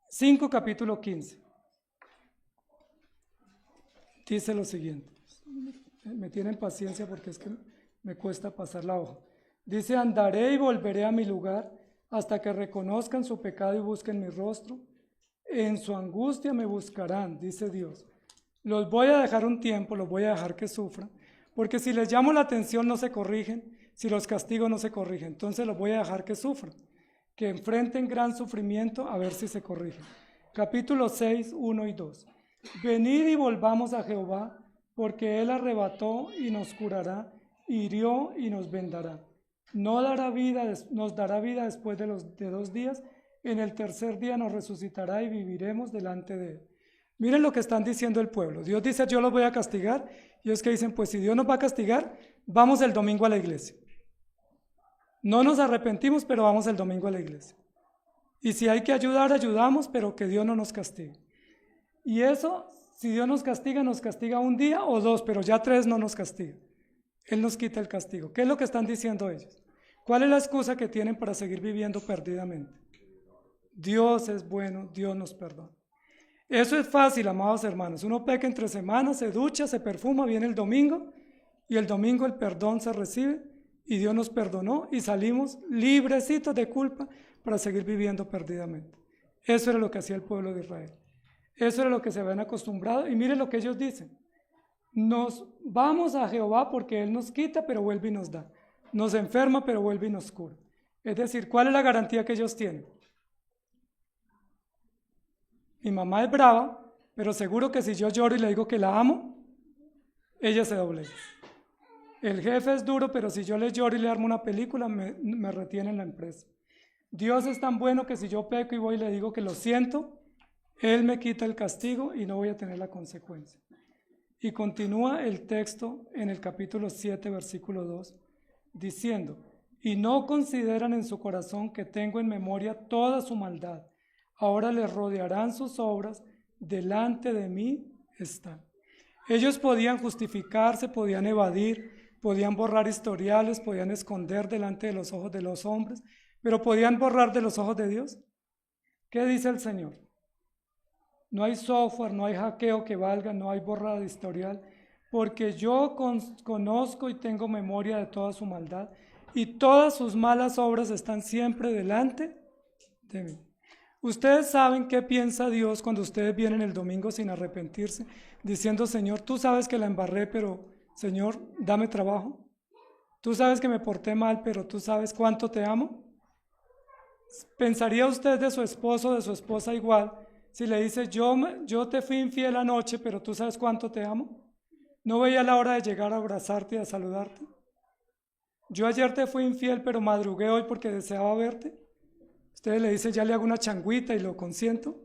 5 capítulo 15. Dice lo siguiente, me tienen paciencia porque es que me cuesta pasar la hoja. Dice, andaré y volveré a mi lugar hasta que reconozcan su pecado y busquen mi rostro. En su angustia me buscarán, dice Dios. Los voy a dejar un tiempo, los voy a dejar que sufran, porque si les llamo la atención no se corrigen, si los castigo no se corrigen, entonces los voy a dejar que sufran, que enfrenten gran sufrimiento a ver si se corrigen. Capítulo 6, 1 y 2. Venid y volvamos a Jehová, porque Él arrebató y nos curará, hirió y nos vendará. Nos dará vida después de 2 días, en el tercer día nos resucitará y viviremos delante de Él. Miren lo que están diciendo el pueblo. Dios dice, yo los voy a castigar, y ellos que dicen, pues si Dios nos va a castigar, vamos el domingo a la iglesia. No nos arrepentimos, pero vamos el domingo a la iglesia. Y si hay que ayudar, ayudamos, pero que Dios no nos castigue. Y eso, si Dios nos castiga 1 día o 2, pero ya 3 no nos castiga. Él nos quita el castigo. ¿Qué es lo que están diciendo ellos? ¿Cuál es la excusa que tienen para seguir viviendo perdidamente? Dios es bueno, Dios nos perdona. Eso es fácil, amados hermanos. Uno peca entre semanas, se ducha, se perfuma, viene el domingo y el domingo el perdón se recibe y Dios nos perdonó y salimos librecitos de culpa para seguir viviendo perdidamente. Eso era lo que hacía el pueblo de Israel. Eso era lo que se habían acostumbrado y miren lo que ellos dicen. Nos vamos a Jehová porque Él nos quita pero vuelve y nos da. Nos enferma pero vuelve y nos cura. Es decir, ¿cuál es la garantía que ellos tienen? Mi mamá es brava, pero seguro que si yo lloro y le digo que la amo, ella se doblega. El jefe es duro, pero si yo le lloro y le armo una película, me retiene en la empresa. Dios es tan bueno que si yo peco y voy y le digo que lo siento, Él me quita el castigo y no voy a tener la consecuencia. Y continúa el texto en el capítulo 7, versículo 2, diciendo, y no consideran en su corazón que tengo en memoria toda su maldad. Ahora les rodearán sus obras, delante de mí están. Ellos podían justificarse, podían evadir, podían borrar historiales, podían esconder delante de los ojos de los hombres, pero podían borrar de los ojos de Dios. ¿Qué dice el Señor? No hay software, no hay hackeo que valga, no hay borrada de historial, porque yo conozco y tengo memoria de toda su maldad y todas sus malas obras están siempre delante de mí. Ustedes saben qué piensa Dios cuando ustedes vienen el domingo sin arrepentirse, diciendo, Señor, tú sabes que la embarré, pero Señor, dame trabajo. Tú sabes que me porté mal, pero tú sabes cuánto te amo. ¿Pensaría usted de su esposo o de su esposa igual si le dice, yo te fui infiel anoche, pero tú sabes cuánto te amo? ¿No veía la hora de llegar a abrazarte y a saludarte? Yo ayer te fui infiel, pero madrugué hoy porque deseaba verte. Usted le dice, ya le hago una changuita y lo consiento.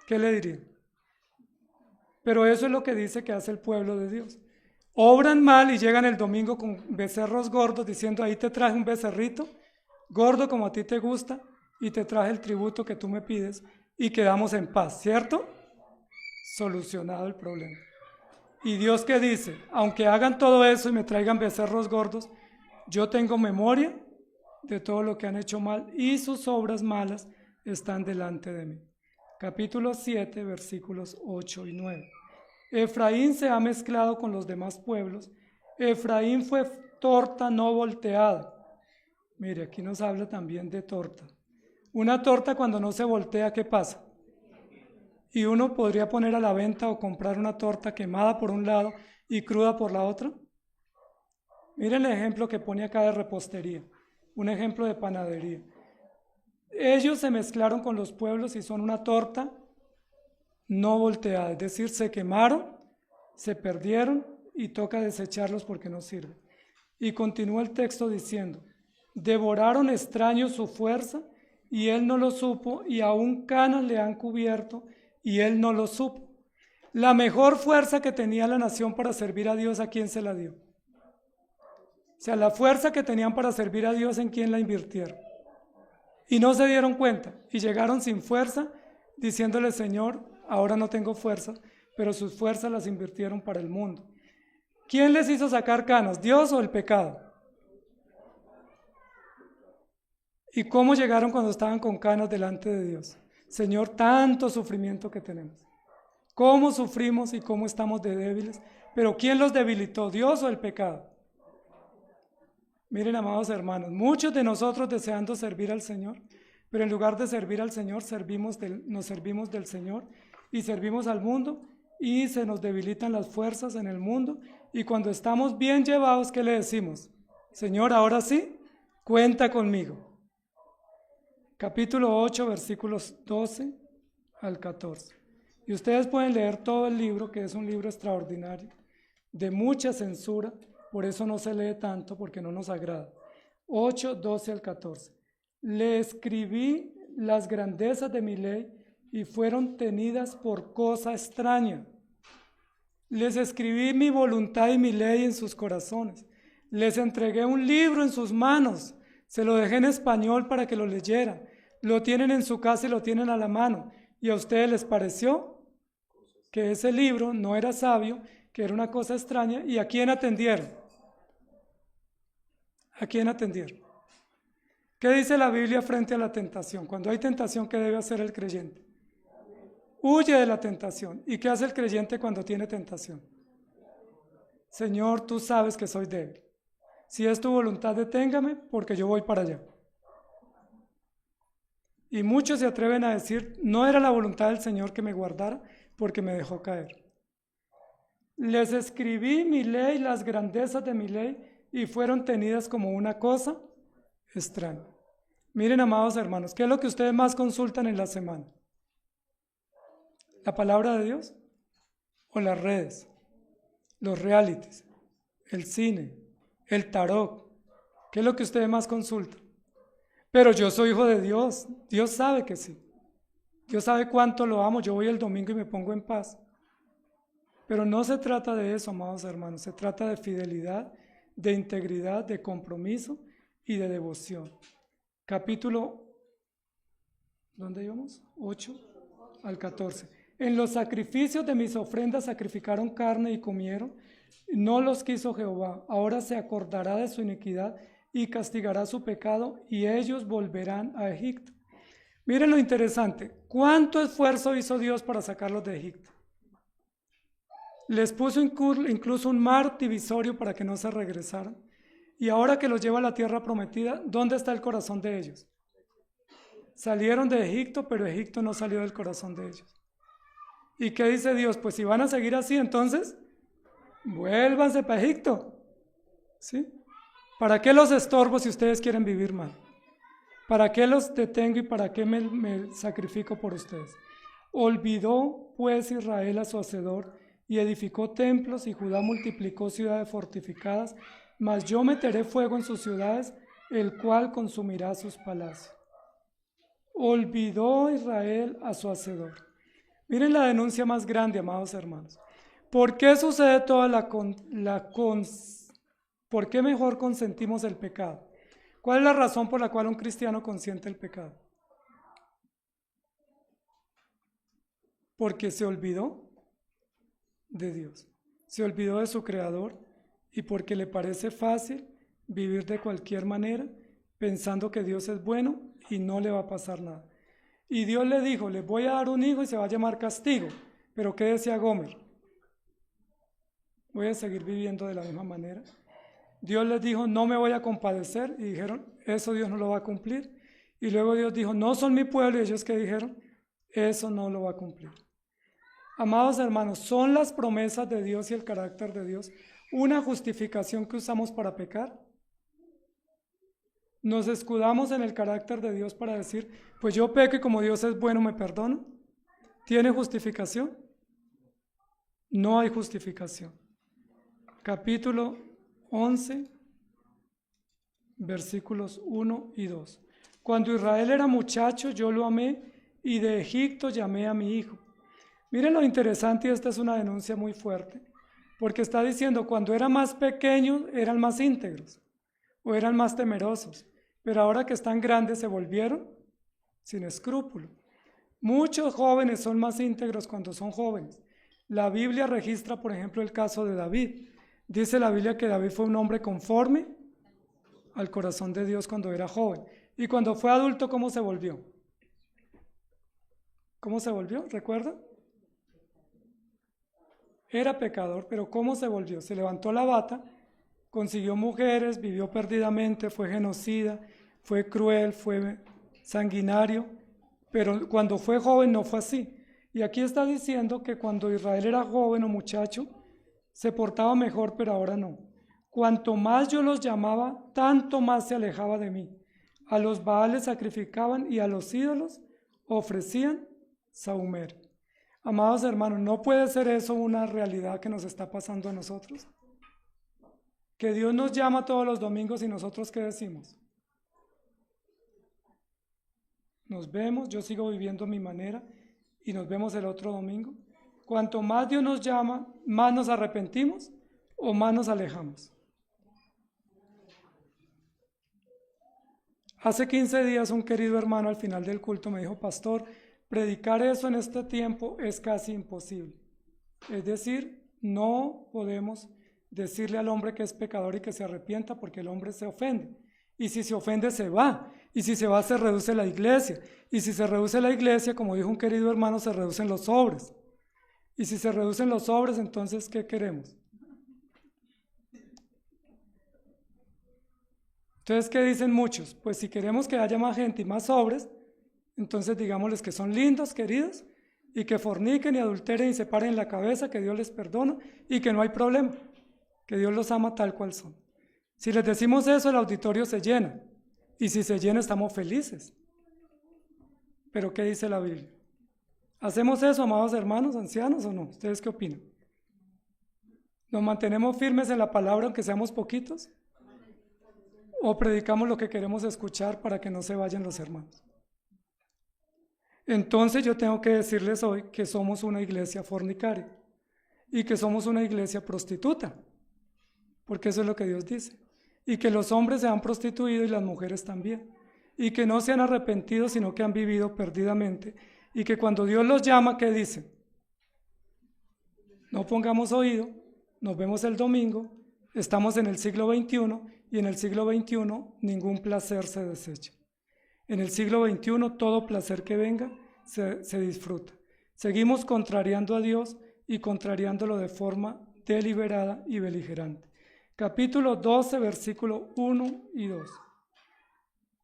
¿Qué le diría? Pero eso es lo que dice que hace el pueblo de Dios. Obran mal y llegan el domingo con becerros gordos diciendo, ahí te traje un becerrito, gordo como a ti te gusta, y te traje el tributo que tú me pides y quedamos en paz, ¿cierto? Solucionado el problema. ¿Y Dios qué dice? Aunque hagan todo eso y me traigan becerros gordos, yo tengo memoria de todo lo que han hecho mal y sus obras malas están delante de mí. Capítulo 7, versículos 8 y 9. Efraín se ha mezclado con los demás pueblos. Efraín fue torta no volteada. Mire, aquí nos habla también de torta. Una torta cuando no se voltea, ¿qué pasa? Y uno podría poner a la venta o comprar una torta quemada por un lado y cruda por la otra. Miren el ejemplo que pone acá de repostería, un ejemplo de panadería. Ellos se mezclaron con los pueblos y son una torta no volteada, es decir, se quemaron, se perdieron y toca desecharlos porque no sirven. Y continúa el texto diciendo, devoraron extraños su fuerza y él no lo supo, y aún canas le han cubierto y él no lo supo. La mejor fuerza que tenía la nación para servir a Dios, ¿a quién se la dio? O sea, la fuerza que tenían para servir a Dios, ¿en quién la invirtieron? Y no se dieron cuenta y llegaron sin fuerza diciéndole, Señor, ahora no tengo fuerza, pero sus fuerzas las invirtieron para el mundo. ¿Quién les hizo sacar canas, Dios o el pecado? ¿Y cómo llegaron cuando estaban con canas delante de Dios? Señor, tanto sufrimiento que tenemos. ¿Cómo sufrimos y cómo estamos de débiles? Pero ¿quién los debilitó, Dios o el pecado? Miren, amados hermanos, muchos de nosotros deseando servir al Señor, pero en lugar de servir al Señor, nos servimos del Señor y servimos al mundo y se nos debilitan las fuerzas en el mundo. Y cuando estamos bien llevados, ¿qué le decimos? Señor, ahora sí, cuenta conmigo. Capítulo 8, versículos 12 al 14. Y ustedes pueden leer todo el libro, que es un libro extraordinario, de mucha censura, por eso no se lee tanto, porque no nos agrada. 8, 12 al 14. Le escribí las grandezas de mi ley y fueron tenidas por cosa extraña. Les escribí mi voluntad y mi ley en sus corazones. Les entregué un libro en sus manos. Se lo dejé en español para que lo leyeran. Lo tienen en su casa y lo tienen a la mano. ¿Y a ustedes les pareció que ese libro no era sabio, que era una cosa extraña? ¿Y a quién atendieron? ¿A quién atendieron? ¿Qué dice la Biblia frente a la tentación? Cuando hay tentación, ¿qué debe hacer el creyente? Huye de la tentación. ¿Y qué hace el creyente cuando tiene tentación? Señor, tú sabes que soy débil. Si es tu voluntad, deténgame, porque yo voy para allá. Y muchos se atreven a decir, no era la voluntad del Señor que me guardara, porque me dejó caer. Les escribí mi ley, las grandezas de mi ley, y fueron tenidas como una cosa extraña. Miren, amados hermanos, ¿qué es lo que ustedes más consultan en la semana? ¿La palabra de Dios? ¿O las redes? Los realities, el cine, el tarot. ¿Qué es lo que ustedes más consultan? Pero yo soy hijo de Dios. Dios sabe que sí. Dios sabe cuánto lo amo. Yo voy el domingo y me pongo en paz. Pero no se trata de eso, amados hermanos. Se trata de fidelidad, de integridad, de compromiso y de devoción. Capítulo, ¿dónde íbamos? 8 al 14. En los sacrificios de mis ofrendas sacrificaron carne y comieron. No los quiso Jehová. Ahora se acordará de su iniquidad y castigará su pecado, y ellos volverán a Egipto. Miren lo interesante. ¿Cuánto esfuerzo hizo Dios para sacarlos de Egipto? Les puso incluso un mar divisorio para que no se regresaran. Y ahora que los lleva a la tierra prometida, ¿dónde está el corazón de ellos? salieron de Egipto, pero Egipto no salió del corazón de ellos. ¿Y qué dice Dios? Pues si van a seguir así, entonces, vuélvanse para Egipto. ¿Sí? ¿Para qué los estorbo si ustedes quieren vivir mal? ¿Para qué los detengo y para qué me sacrifico por ustedes? Olvidó pues Israel a su hacedor y edificó templos, y Judá multiplicó ciudades fortificadas, mas yo meteré fuego en sus ciudades, el cual consumirá sus palacios. Olvidó Israel a su hacedor. Miren la denuncia más grande, amados hermanos. ¿Por qué sucede toda ¿por qué mejor consentimos el pecado? ¿Cuál es la razón por la cual un cristiano consiente el pecado? Porque se olvidó de Dios, se olvidó de su Creador, y porque le parece fácil vivir de cualquier manera, pensando que Dios es bueno y no le va a pasar nada. Y Dios le dijo, les voy a dar un hijo y se va a llamar Castigo. Pero ¿qué decía Gomer? Voy a seguir viviendo de la misma manera. Dios les dijo, no me voy a compadecer, y dijeron, eso Dios no lo va a cumplir. Y luego Dios dijo, no son mi pueblo, y ellos que dijeron, eso no lo va a cumplir. Amados hermanos, ¿son las promesas de Dios y el carácter de Dios una justificación que usamos para pecar? ¿Nos escudamos en el carácter de Dios para decir, pues yo peco y como Dios es bueno me perdona? ¿Tiene justificación? No hay justificación. Capítulo 11, versículos 1 y 2. Cuando Israel era muchacho, yo lo amé, y de Egipto llamé a mi hijo. Miren lo interesante, y esta es una denuncia muy fuerte, porque está diciendo, cuando eran más pequeños eran más íntegros, o eran más temerosos, pero ahora que están grandes se volvieron sin escrúpulo. Muchos jóvenes son más íntegros cuando son jóvenes. La Biblia registra, por ejemplo, el caso de David. Dice la Biblia que David fue un hombre conforme al corazón de Dios cuando era joven. Y cuando fue adulto, ¿cómo se volvió? ¿Cómo se volvió? ¿Recuerda? Era pecador, pero ¿cómo se volvió? Se levantó la bata, consiguió mujeres, vivió perdidamente, fue genocida, fue cruel, fue sanguinario, pero cuando fue joven no fue así. Y aquí está diciendo que cuando Israel era joven o muchacho, se portaba mejor, pero ahora no. Cuanto más yo los llamaba, tanto más se alejaba de mí. A los Baales sacrificaban y a los ídolos ofrecían sahumerio. Amados hermanos, ¿no puede ser eso una realidad que nos está pasando a nosotros? Que Dios nos llama todos los domingos y nosotros ¿qué decimos? Nos vemos, yo sigo viviendo mi manera y nos vemos el otro domingo. Cuanto más Dios nos llama, más nos arrepentimos o más nos alejamos. Hace 15 días un querido hermano al final del culto me dijo, pastor, predicar eso en este tiempo es casi imposible. Es decir, no podemos decirle al hombre que es pecador y que se arrepienta porque el hombre se ofende. Y si se ofende se va. Y si se va se reduce la iglesia. Y si se reduce la iglesia, como dijo un querido hermano, se reducen los sobres. Y si se reducen los sobres, entonces ¿qué queremos? Entonces, ¿qué dicen muchos? Pues si queremos que haya más gente y más sobres, entonces digámosles que son lindos, queridos, y que forniquen y adulteren y se paren la cabeza, que Dios les perdona y que no hay problema, que Dios los ama tal cual son. Si les decimos eso, el auditorio se llena, y si se llena estamos felices. Pero ¿qué dice la Biblia? ¿Hacemos eso, amados hermanos, ancianos, o no? ¿Ustedes qué opinan? ¿Nos mantenemos firmes en la palabra aunque seamos poquitos? ¿O predicamos lo que queremos escuchar para que no se vayan los hermanos? Entonces yo tengo que decirles hoy que somos una iglesia fornicaria y que somos una iglesia prostituta, porque eso es lo que Dios dice, y que los hombres se han prostituido y las mujeres también, y que no se han arrepentido sino que han vivido perdidamente, y que cuando Dios los llama, ¿qué dicen? No pongamos oído, nos vemos el domingo, estamos en el siglo XXI y en el siglo XXI ningún placer se desecha. En el siglo XXI todo placer que venga se disfruta. Seguimos contrariando a Dios y contrariándolo de forma deliberada y beligerante. Capítulo 12, versículo 1 y 2.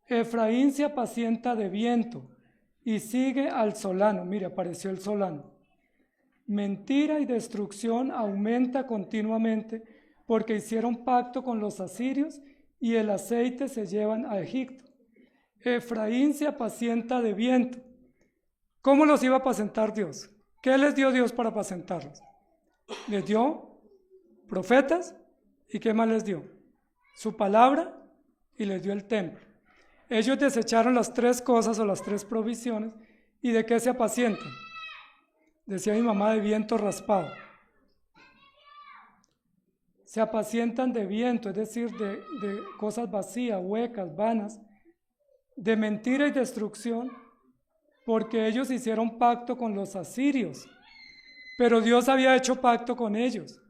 Efraín se apacienta de viento y sigue al solano. Mire, apareció el solano. Mentira y destrucción aumenta continuamente porque hicieron pacto con los asirios y el aceite se llevan a Egipto. Efraín se apacienta de viento. ¿Cómo los iba a apacentar Dios? ¿Qué les dio Dios para apacentarlos? Les dio profetas y ¿qué más les dio? Su palabra y les dio el templo. Ellos desecharon las tres cosas o las tres provisiones y ¿de qué se apacientan? Decía mi mamá, de viento raspado. Se apacientan de viento, es decir, de cosas vacías, huecas, vanas, de mentira y destrucción, porque ellos hicieron pacto con los asirios, pero Dios había hecho pacto con ellos,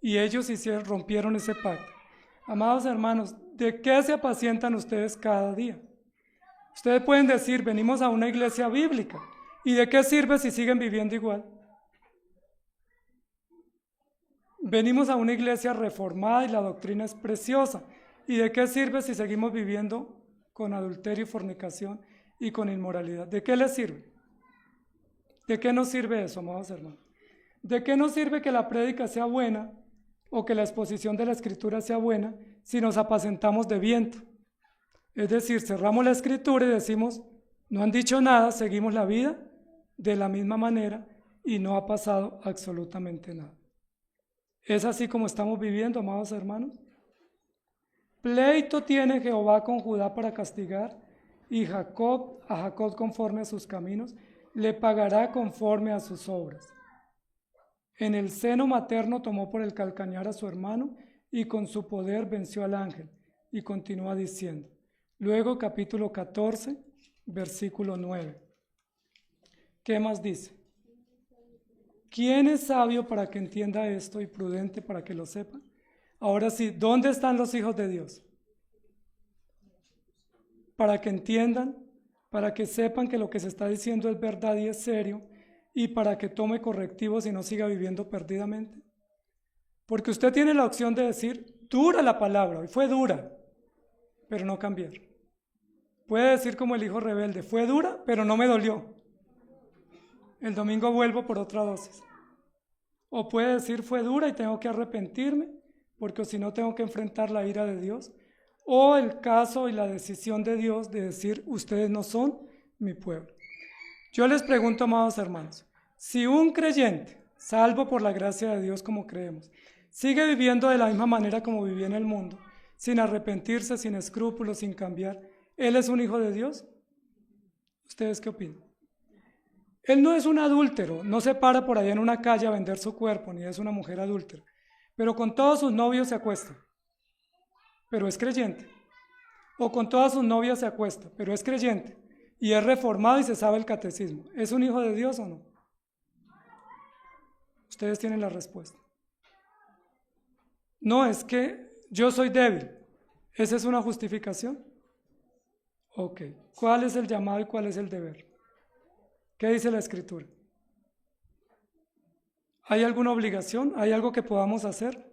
y ellos rompieron ese pacto. Amados hermanos, ¿de qué se apacientan ustedes cada día? Ustedes pueden decir, venimos a una iglesia bíblica, ¿y de qué sirve si siguen viviendo igual? Venimos a una iglesia reformada y la doctrina es preciosa, ¿y de qué sirve si seguimos viviendo con adulterio y fornicación y con inmoralidad? ¿De qué les sirve? ¿De qué nos sirve eso, amados hermanos? ¿De qué nos sirve que la prédica sea buena o que la exposición de la Escritura sea buena si nos apacentamos de viento? Es decir, cerramos la Escritura y decimos, no han dicho nada, seguimos la vida de la misma manera y no ha pasado absolutamente nada. ¿Es así como estamos viviendo, amados hermanos? Pleito tiene Jehová con Judá para castigar, y a Jacob conforme a sus caminos, le pagará conforme a sus obras. En el seno materno tomó por el calcañar a su hermano, y con su poder venció al ángel, y continúa diciendo. Luego capítulo 14, versículo 9. ¿Qué más dice? ¿Quién es sabio para que entienda esto y prudente para que lo sepa? Ahora sí, ¿dónde están los hijos de Dios? Para que entiendan, para que sepan que lo que se está diciendo es verdad y es serio, y para que tome correctivos y no siga viviendo perdidamente. Porque usted tiene la opción de decir, dura la palabra, y fue dura, pero no cambiar. Puede decir como el hijo rebelde, fue dura, pero no me dolió. El domingo vuelvo por otra dosis. O puede decir, fue dura y tengo que arrepentirme, porque si no tengo que enfrentar la ira de Dios. O el caso y la decisión de Dios de decir, ustedes no son mi pueblo. Yo les pregunto, amados hermanos, si un creyente, salvo por la gracia de Dios como creemos, sigue viviendo de la misma manera como vivía en el mundo, sin arrepentirse, sin escrúpulos, sin cambiar, ¿él es un hijo de Dios? ¿Ustedes qué opinan? Él no es un adúltero, no se para por allá en una calle a vender su cuerpo, ni es una mujer adúltera, pero con todos sus novios se acuesta, pero es creyente. O con todas sus novias se acuesta, pero es creyente, y es reformado y se sabe el catecismo. ¿Es un hijo de Dios o no? Ustedes tienen la respuesta. No, es que yo soy débil. ¿Esa es una justificación? Ok. ¿Cuál es el llamado y cuál es el deber? ¿Qué dice la Escritura? ¿Hay alguna obligación? ¿Hay algo que podamos hacer?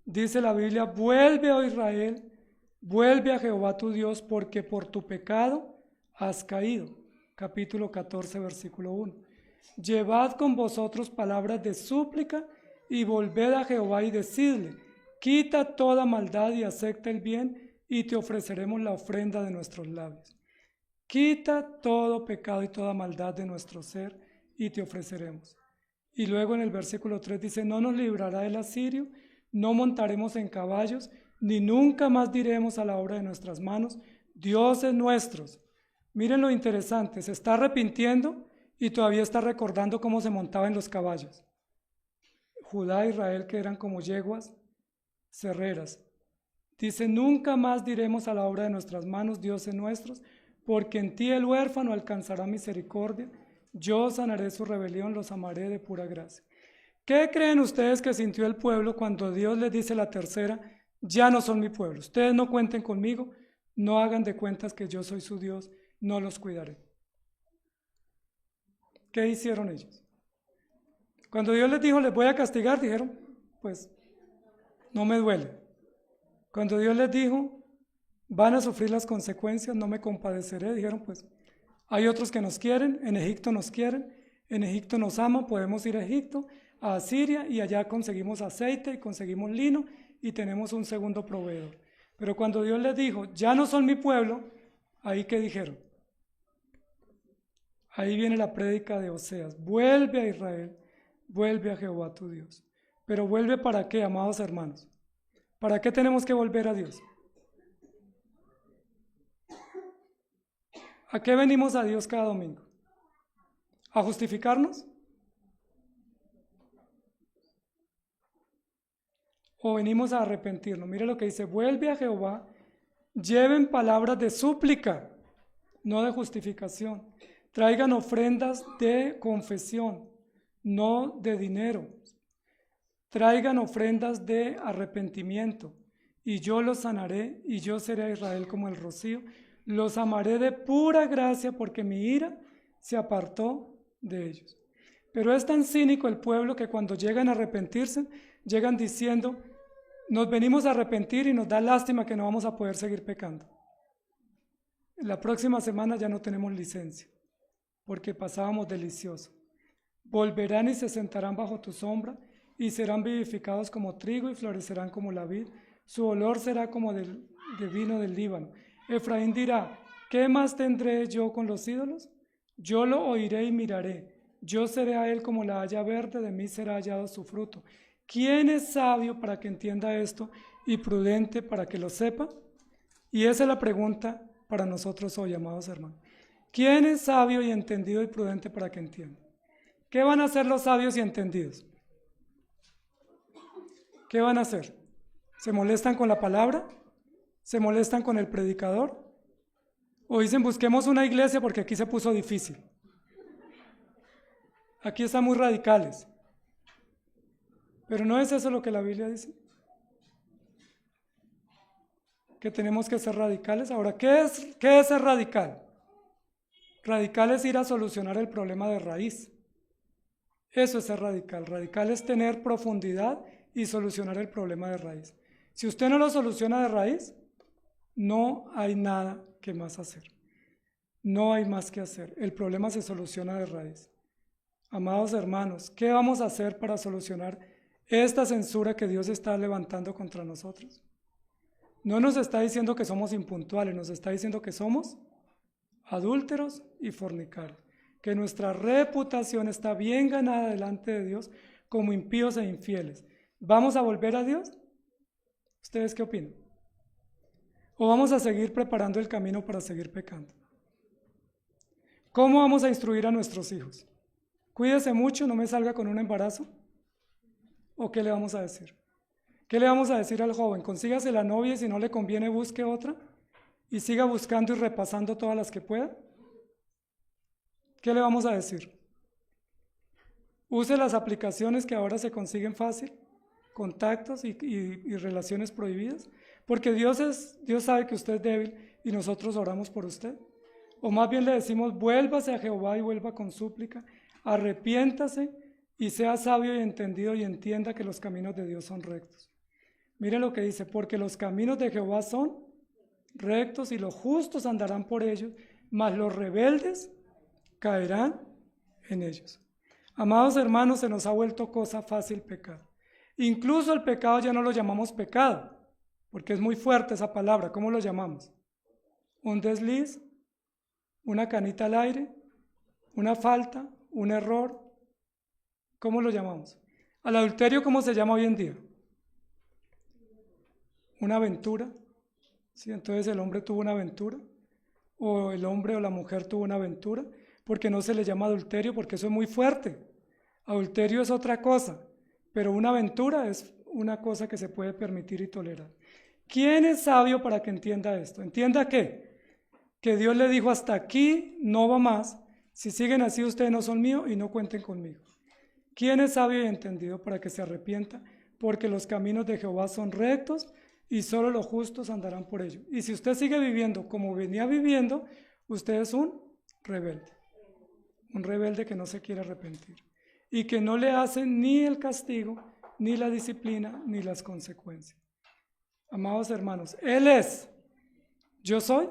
Dice la Biblia, vuelve, oh Israel, vuelve a Jehová tu Dios, porque por tu pecado has caído. Capítulo 14, versículo 1. Llevad con vosotros palabras de súplica y volved a Jehová y decidle, quita toda maldad y acepta el bien y te ofreceremos la ofrenda de nuestros labios. Quita todo pecado y toda maldad de nuestro ser y te ofreceremos. Y luego en el versículo 3 dice, no nos librará el asirio, no montaremos en caballos, ni nunca más diremos a la obra de nuestras manos, dioses nuestros. Miren lo interesante, se está arrepintiendo y todavía está recordando cómo se montaba en los caballos. Judá e Israel, que eran como yeguas cerreras. Dice, nunca más diremos a la obra de nuestras manos, dioses nuestros, porque en ti el huérfano alcanzará misericordia, yo sanaré su rebelión, los amaré de pura gracia. ¿Qué creen ustedes que sintió el pueblo cuando Dios les dice la tercera, ya no son mi pueblo, ustedes no cuenten conmigo, no hagan de cuentas que yo soy su Dios, no los cuidaré? ¿Qué hicieron ellos? Cuando Dios les dijo, les voy a castigar, dijeron, pues, no me duele. Cuando Dios les dijo, van a sufrir las consecuencias, no me compadeceré. Dijeron, pues, hay otros que nos quieren, en Egipto nos quieren, en Egipto nos aman, podemos ir a Egipto, a Asiria, y allá conseguimos aceite y conseguimos lino y tenemos un segundo proveedor. Pero cuando Dios les dijo, ya no son mi pueblo, ahí ¿qué dijeron? Ahí viene la prédica de Oseas, vuelve a Israel, vuelve a Jehová tu Dios. Pero vuelve ¿para qué, amados hermanos? ¿Para qué tenemos que volver a Dios? ¿A qué venimos a Dios cada domingo? ¿A justificarnos? ¿O venimos a arrepentirnos? Mire lo que dice, vuelve a Jehová, lleven palabras de súplica, no de justificación. Traigan ofrendas de confesión, no de dinero. Traigan ofrendas de arrepentimiento, y yo los sanaré, y yo seré a Israel como el rocío. Los amaré de pura gracia, porque mi ira se apartó de ellos. Pero es tan cínico el pueblo que cuando llegan a arrepentirse, llegan diciendo, nos venimos a arrepentir y nos da lástima que no vamos a poder seguir pecando. La próxima semana ya no tenemos licencia, porque pasábamos delicioso. Volverán y se sentarán bajo tu sombra, y serán vivificados como trigo y florecerán como la vid. Su olor será como de vino del Líbano. Efraín dirá, ¿qué más tendré yo con los ídolos? Yo lo oiré y miraré. Yo seré a él como la haya verde, de mí será hallado su fruto. ¿Quién es sabio para que entienda esto y prudente para que lo sepa? Y esa es la pregunta para nosotros hoy, amados hermanos. ¿Quién es sabio y entendido y prudente para que entienda? ¿Qué van a hacer los sabios y entendidos? ¿Qué van a hacer? ¿Se molestan con la palabra? ¿Se molestan con el predicador? ¿O dicen busquemos una iglesia porque aquí se puso difícil? Aquí están muy radicales. Pero ¿no es eso lo que la Biblia dice? Que tenemos que ser radicales. Ahora, ¿qué es ser radical? Radical es ir a solucionar el problema de raíz. Eso es ser radical. Radical es tener profundidad y solucionar el problema de raíz. Si usted no lo soluciona de raíz, no hay nada que más hacer. No hay más que hacer. El problema se soluciona de raíz. Amados hermanos, ¿qué vamos a hacer para solucionar esta censura que Dios está levantando contra nosotros? No nos está diciendo que somos impuntuales, nos está diciendo que somos adúlteros y fornicarios, que nuestra reputación está bien ganada delante de Dios como impíos e infieles. ¿Vamos a volver a Dios? ¿Ustedes qué opinan? ¿O vamos a seguir preparando el camino para seguir pecando? ¿Cómo vamos a instruir a nuestros hijos? Cuídese mucho, no me salga con un embarazo. ¿O qué le vamos a decir? ¿Qué le vamos a decir al joven? Consígase la novia y si no le conviene busque otra y siga buscando y repasando todas las que pueda. ¿Qué le vamos a decir? Use las aplicaciones que ahora se consiguen fácil, contactos y relaciones prohibidas, porque Dios sabe que usted es débil y nosotros oramos por usted. O más bien le decimos, vuélvase a Jehová y vuelva con súplica, arrepiéntase y sea sabio y entendido y entienda que los caminos de Dios son rectos. Mire lo que dice, porque los caminos de Jehová son rectos y los justos andarán por ellos, mas los rebeldes caerán en ellos. Amados hermanos, se nos ha vuelto cosa fácil pecar. Incluso el pecado ya no lo llamamos pecado, porque es muy fuerte esa palabra. ¿Cómo lo llamamos? Un desliz, una canita al aire, una falta, un error. ¿Cómo lo llamamos? Al adulterio, ¿cómo se llama hoy en día? Una aventura. ¿Sí? Entonces el hombre tuvo una aventura, o el hombre o la mujer tuvo una aventura, porque no se le llama adulterio, porque eso es muy fuerte. Adulterio es otra cosa, pero una aventura es una cosa que se puede permitir y tolerar. ¿Quién es sabio para que entienda esto? ¿Entienda qué? Que Dios le dijo hasta aquí, no va más. Si siguen así ustedes no son míos y no cuenten conmigo. ¿Quién es sabio y entendido para que se arrepienta? Porque los caminos de Jehová son rectos y solo los justos andarán por ellos. Y si usted sigue viviendo como venía viviendo, usted es un rebelde que no se quiere arrepentir y que no le hace ni el castigo, ni la disciplina, ni las consecuencias. Amados hermanos, Él es ¿Yo soy?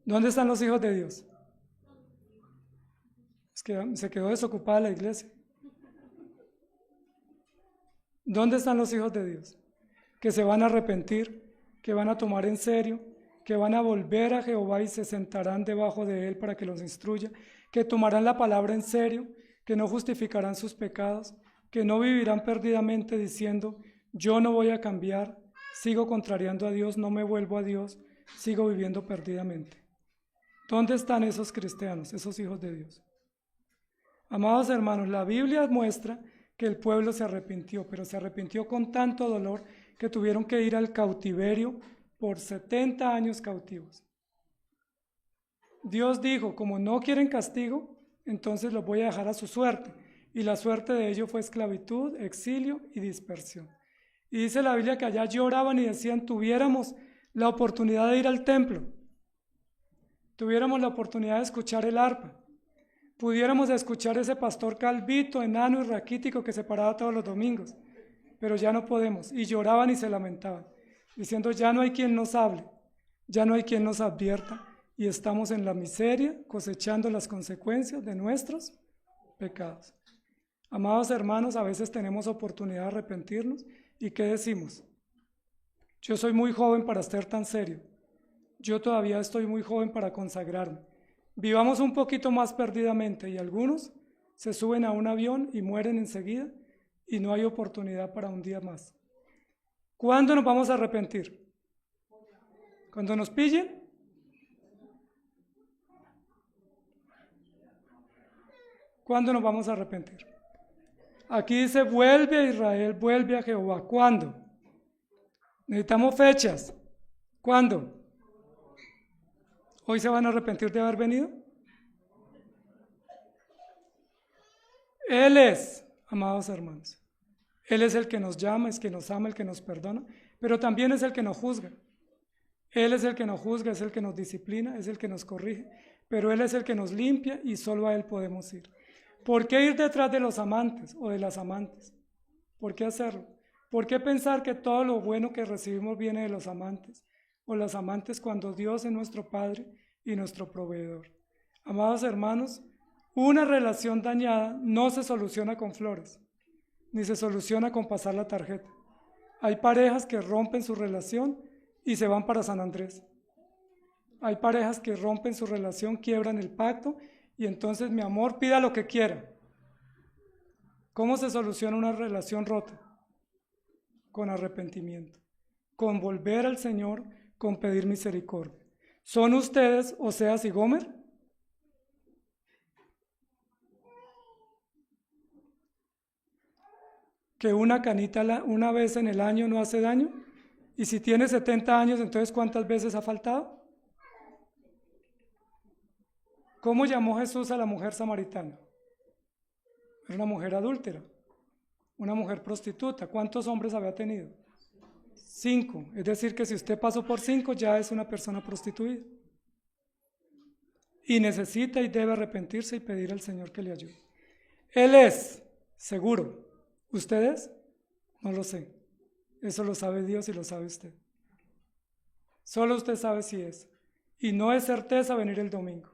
¿Dónde están los hijos de Dios? Es que se quedó desocupada la iglesia. ¿Dónde están los hijos de Dios? Que se van a arrepentir, que van a tomar en serio, que van a volver a Jehová y se sentarán debajo de él para que los instruya, que tomarán la palabra en serio, que no justificarán sus pecados, que no vivirán perdidamente diciendo, yo no voy a cambiar, sigo contrariando a Dios, no me vuelvo a Dios, sigo viviendo perdidamente. ¿Dónde están esos cristianos, esos hijos de Dios? Amados hermanos, la Biblia muestra que el pueblo se arrepintió, pero se arrepintió con tanto dolor que tuvieron que ir al cautiverio por 70 años cautivos. Dios dijo, como no quieren castigo, entonces los voy a dejar a su suerte. Y la suerte de ellos fue esclavitud, exilio y dispersión. Y dice la Biblia que allá lloraban y decían, tuviéramos la oportunidad de ir al templo, tuviéramos la oportunidad de escuchar el arpa, pudiéramos escuchar ese pastor calvito, enano y raquítico que se paraba todos los domingos, pero ya no podemos. Y lloraban y se lamentaban, diciendo, ya no hay quien nos hable, ya no hay quien nos advierta, y estamos en la miseria cosechando las consecuencias de nuestros pecados. Amados hermanos, a veces tenemos oportunidad de arrepentirnos, ¿y qué decimos? Yo soy muy joven para estar tan serio, yo todavía estoy muy joven para consagrarme. Vivamos un poquito más perdidamente, y algunos se suben a un avión y mueren enseguida, y no hay oportunidad para un día más. ¿Cuándo nos vamos a arrepentir? ¿Cuando nos pillen? ¿Cuándo nos vamos a arrepentir? Aquí dice, vuelve a Israel, vuelve a Jehová. ¿Cuándo? Necesitamos fechas. ¿Cuándo? ¿Hoy se van a arrepentir de haber venido? Él es, amados hermanos, Él es el que nos llama, es el que nos ama, el que nos perdona, pero también es el que nos juzga. Él es el que nos juzga, es el que nos disciplina, es el que nos corrige, pero Él es el que nos limpia y solo a Él podemos ir. ¿Por qué ir detrás de los amantes o de las amantes? ¿Por qué hacerlo? ¿Por qué pensar que todo lo bueno que recibimos viene de los amantes o las amantes cuando Dios es nuestro Padre y nuestro proveedor? Amados hermanos, una relación dañada no se soluciona con flores, ni se soluciona con pasar la tarjeta. Hay parejas que rompen su relación y se van para San Andrés. Hay parejas que rompen su relación, quiebran el pacto y entonces, mi amor, pida lo que quiera. ¿Cómo se soluciona una relación rota? Con arrepentimiento, con volver al Señor, con pedir misericordia. ¿Son ustedes Oseas y Gomer? Que una canita una vez en el año no hace daño. Y si tiene 70 años, entonces ¿cuántas veces ha faltado? ¿Cómo llamó Jesús a la mujer samaritana? Era una mujer adúltera, una mujer prostituta. ¿Cuántos hombres había tenido? 5. Es decir, que si usted pasó por 5, ya es una persona prostituida. Y necesita y debe arrepentirse y pedir al Señor que le ayude. Él es seguro. ¿Ustedes? No lo sé. Eso lo sabe Dios y lo sabe usted. Solo usted sabe si es. Y no es certeza venir el domingo.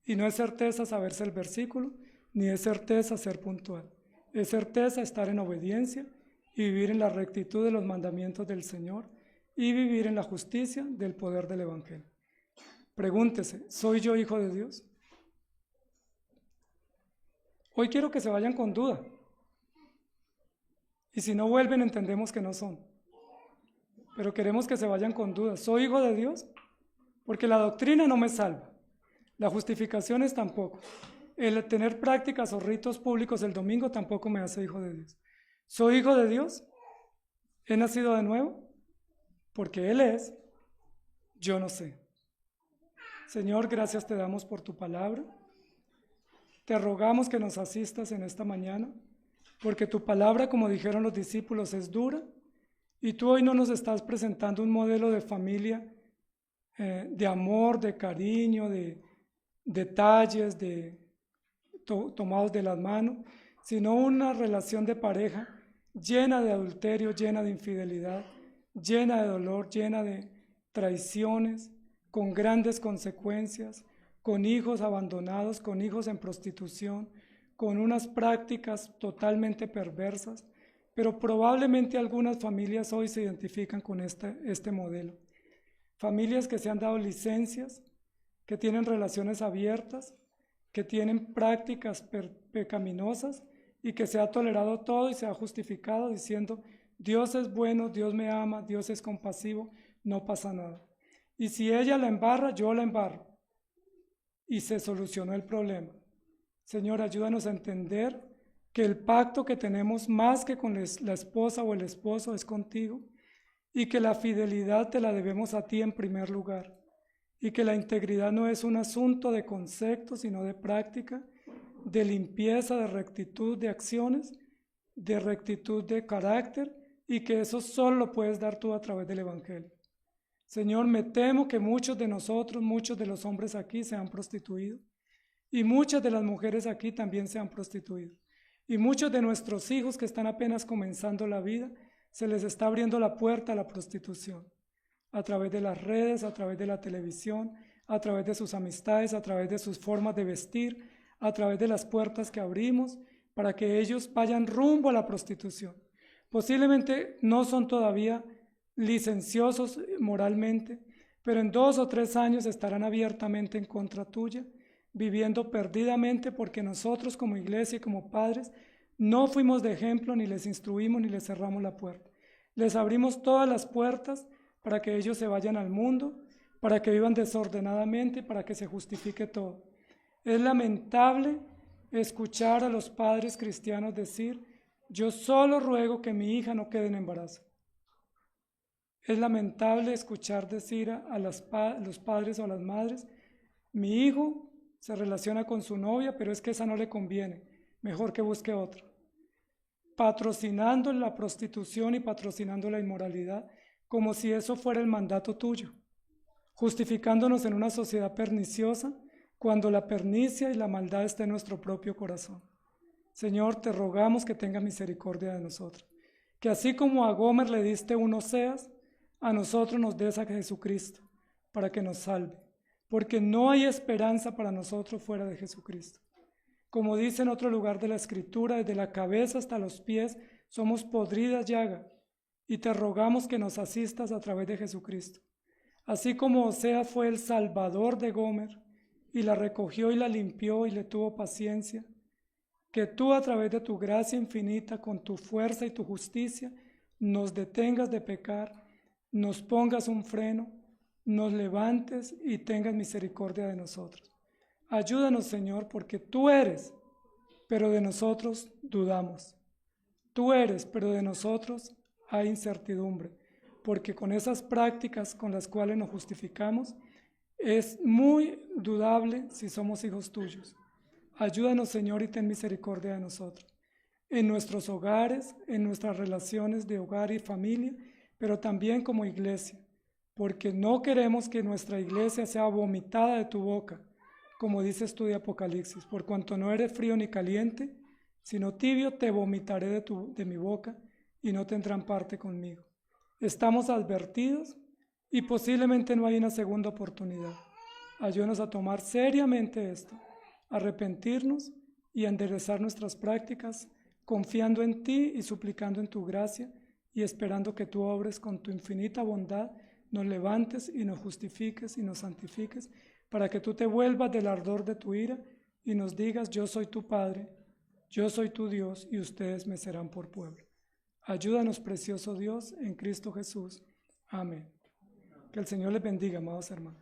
Y no es certeza saberse el versículo, ni es certeza ser puntual. Es certeza estar en obediencia y vivir en la rectitud de los mandamientos del Señor y vivir en la justicia del poder del Evangelio. Pregúntese, ¿soy yo hijo de Dios? Hoy quiero que se vayan con duda. Y si no vuelven, entendemos que no son. Pero queremos que se vayan con duda. ¿Soy hijo de Dios? Porque la doctrina no me salva. La justificación es tampoco. El tener prácticas o ritos públicos el domingo tampoco me hace hijo de Dios. ¿Soy hijo de Dios? ¿He nacido de nuevo? Porque Él es, yo no sé. Señor, gracias te damos por tu palabra. Te rogamos que nos asistas en esta mañana, porque tu palabra, como dijeron los discípulos, es dura, y tú hoy no nos estás presentando un modelo de familia, de amor, de cariño, de detalles, tomados de las manos, sino una relación de pareja llena de adulterio, llena de infidelidad, llena de dolor, llena de traiciones, con grandes consecuencias, con hijos abandonados, con hijos en prostitución, con unas prácticas totalmente perversas, pero probablemente algunas familias hoy se identifican con este modelo. Familias que se han dado licencias, que tienen relaciones abiertas, que tienen prácticas pecaminosas y que se ha tolerado todo y se ha justificado diciendo, Dios es bueno, Dios me ama, Dios es compasivo, no pasa nada. Y si ella la embarra, yo la embarro. Y se solucionó el problema. Señor, ayúdanos a entender que el pacto que tenemos más que con la esposa o el esposo es contigo y que la fidelidad te la debemos a ti en primer lugar y que la integridad no es un asunto de concepto, sino de práctica, de limpieza, de rectitud de acciones, de rectitud de carácter y que eso solo lo puedes dar tú a través del Evangelio. Señor, me temo que muchos de nosotros, muchos de los hombres aquí se han prostituido y muchas de las mujeres aquí también se han prostituido. Y muchos de nuestros hijos que están apenas comenzando la vida, se les está abriendo la puerta a la prostitución, a través de las redes, a través de la televisión, a través de sus amistades, a través de sus formas de vestir, a través de las puertas que abrimos, para que ellos vayan rumbo a la prostitución. Posiblemente no son todavía licenciosos moralmente, pero en 2 o 3 años estarán abiertamente en contra tuya, viviendo perdidamente porque nosotros como iglesia y como padres no fuimos de ejemplo, ni les instruimos, ni les cerramos la puerta. Les abrimos todas las puertas para que ellos se vayan al mundo, para que vivan desordenadamente, para que se justifique todo. Es lamentable escuchar a los padres cristianos decir, yo solo ruego que mi hija no quede en embarazo. Es lamentable escuchar decir a los padres o a las madres, mi hijo se relaciona con su novia, pero es que esa no le conviene, mejor que busque otra. Patrocinando la prostitución y patrocinando la inmoralidad, como si eso fuera el mandato tuyo, justificándonos en una sociedad perniciosa, cuando la pernicia y la maldad está en nuestro propio corazón. Señor, te rogamos que tenga misericordia de nosotros, que así como a Gomer le diste un Oseas, a nosotros nos des a Jesucristo, para que nos salve, porque no hay esperanza para nosotros fuera de Jesucristo. Como dice en otro lugar de la Escritura, desde la cabeza hasta los pies somos podridas llaga, y te rogamos que nos asistas a través de Jesucristo. Así como Oseas fue el salvador de Gomer, y la recogió y la limpió y le tuvo paciencia, que tú a través de tu gracia infinita, con tu fuerza y tu justicia, nos detengas de pecar, nos pongas un freno, nos levantes y tengas misericordia de nosotros. Ayúdanos, Señor, porque tú eres, pero de nosotros dudamos. Tú eres, pero de nosotros hay incertidumbre, porque con esas prácticas con las cuales nos justificamos, es muy dudable si somos hijos tuyos. Ayúdanos, Señor, y ten misericordia de nosotros, en nuestros hogares, en nuestras relaciones de hogar y familia, pero también como iglesia, porque no queremos que nuestra iglesia sea vomitada de tu boca, como dices tú de Apocalipsis, por cuanto no eres frío ni caliente, sino tibio, te vomitaré de mi boca y no tendrán parte conmigo. Estamos advertidos y posiblemente no hay una segunda oportunidad. Ayúdanos a tomar seriamente esto, a arrepentirnos y a enderezar nuestras prácticas, confiando en ti y suplicando en tu gracia y esperando que tú obres con tu infinita bondad, nos levantes y nos justifiques y nos santifiques, para que tú te vuelvas del ardor de tu ira y nos digas, yo soy tu Padre, yo soy tu Dios y ustedes me serán por pueblo. Ayúdanos, precioso Dios, en Cristo Jesús. Amén. Que el Señor les bendiga, amados hermanos.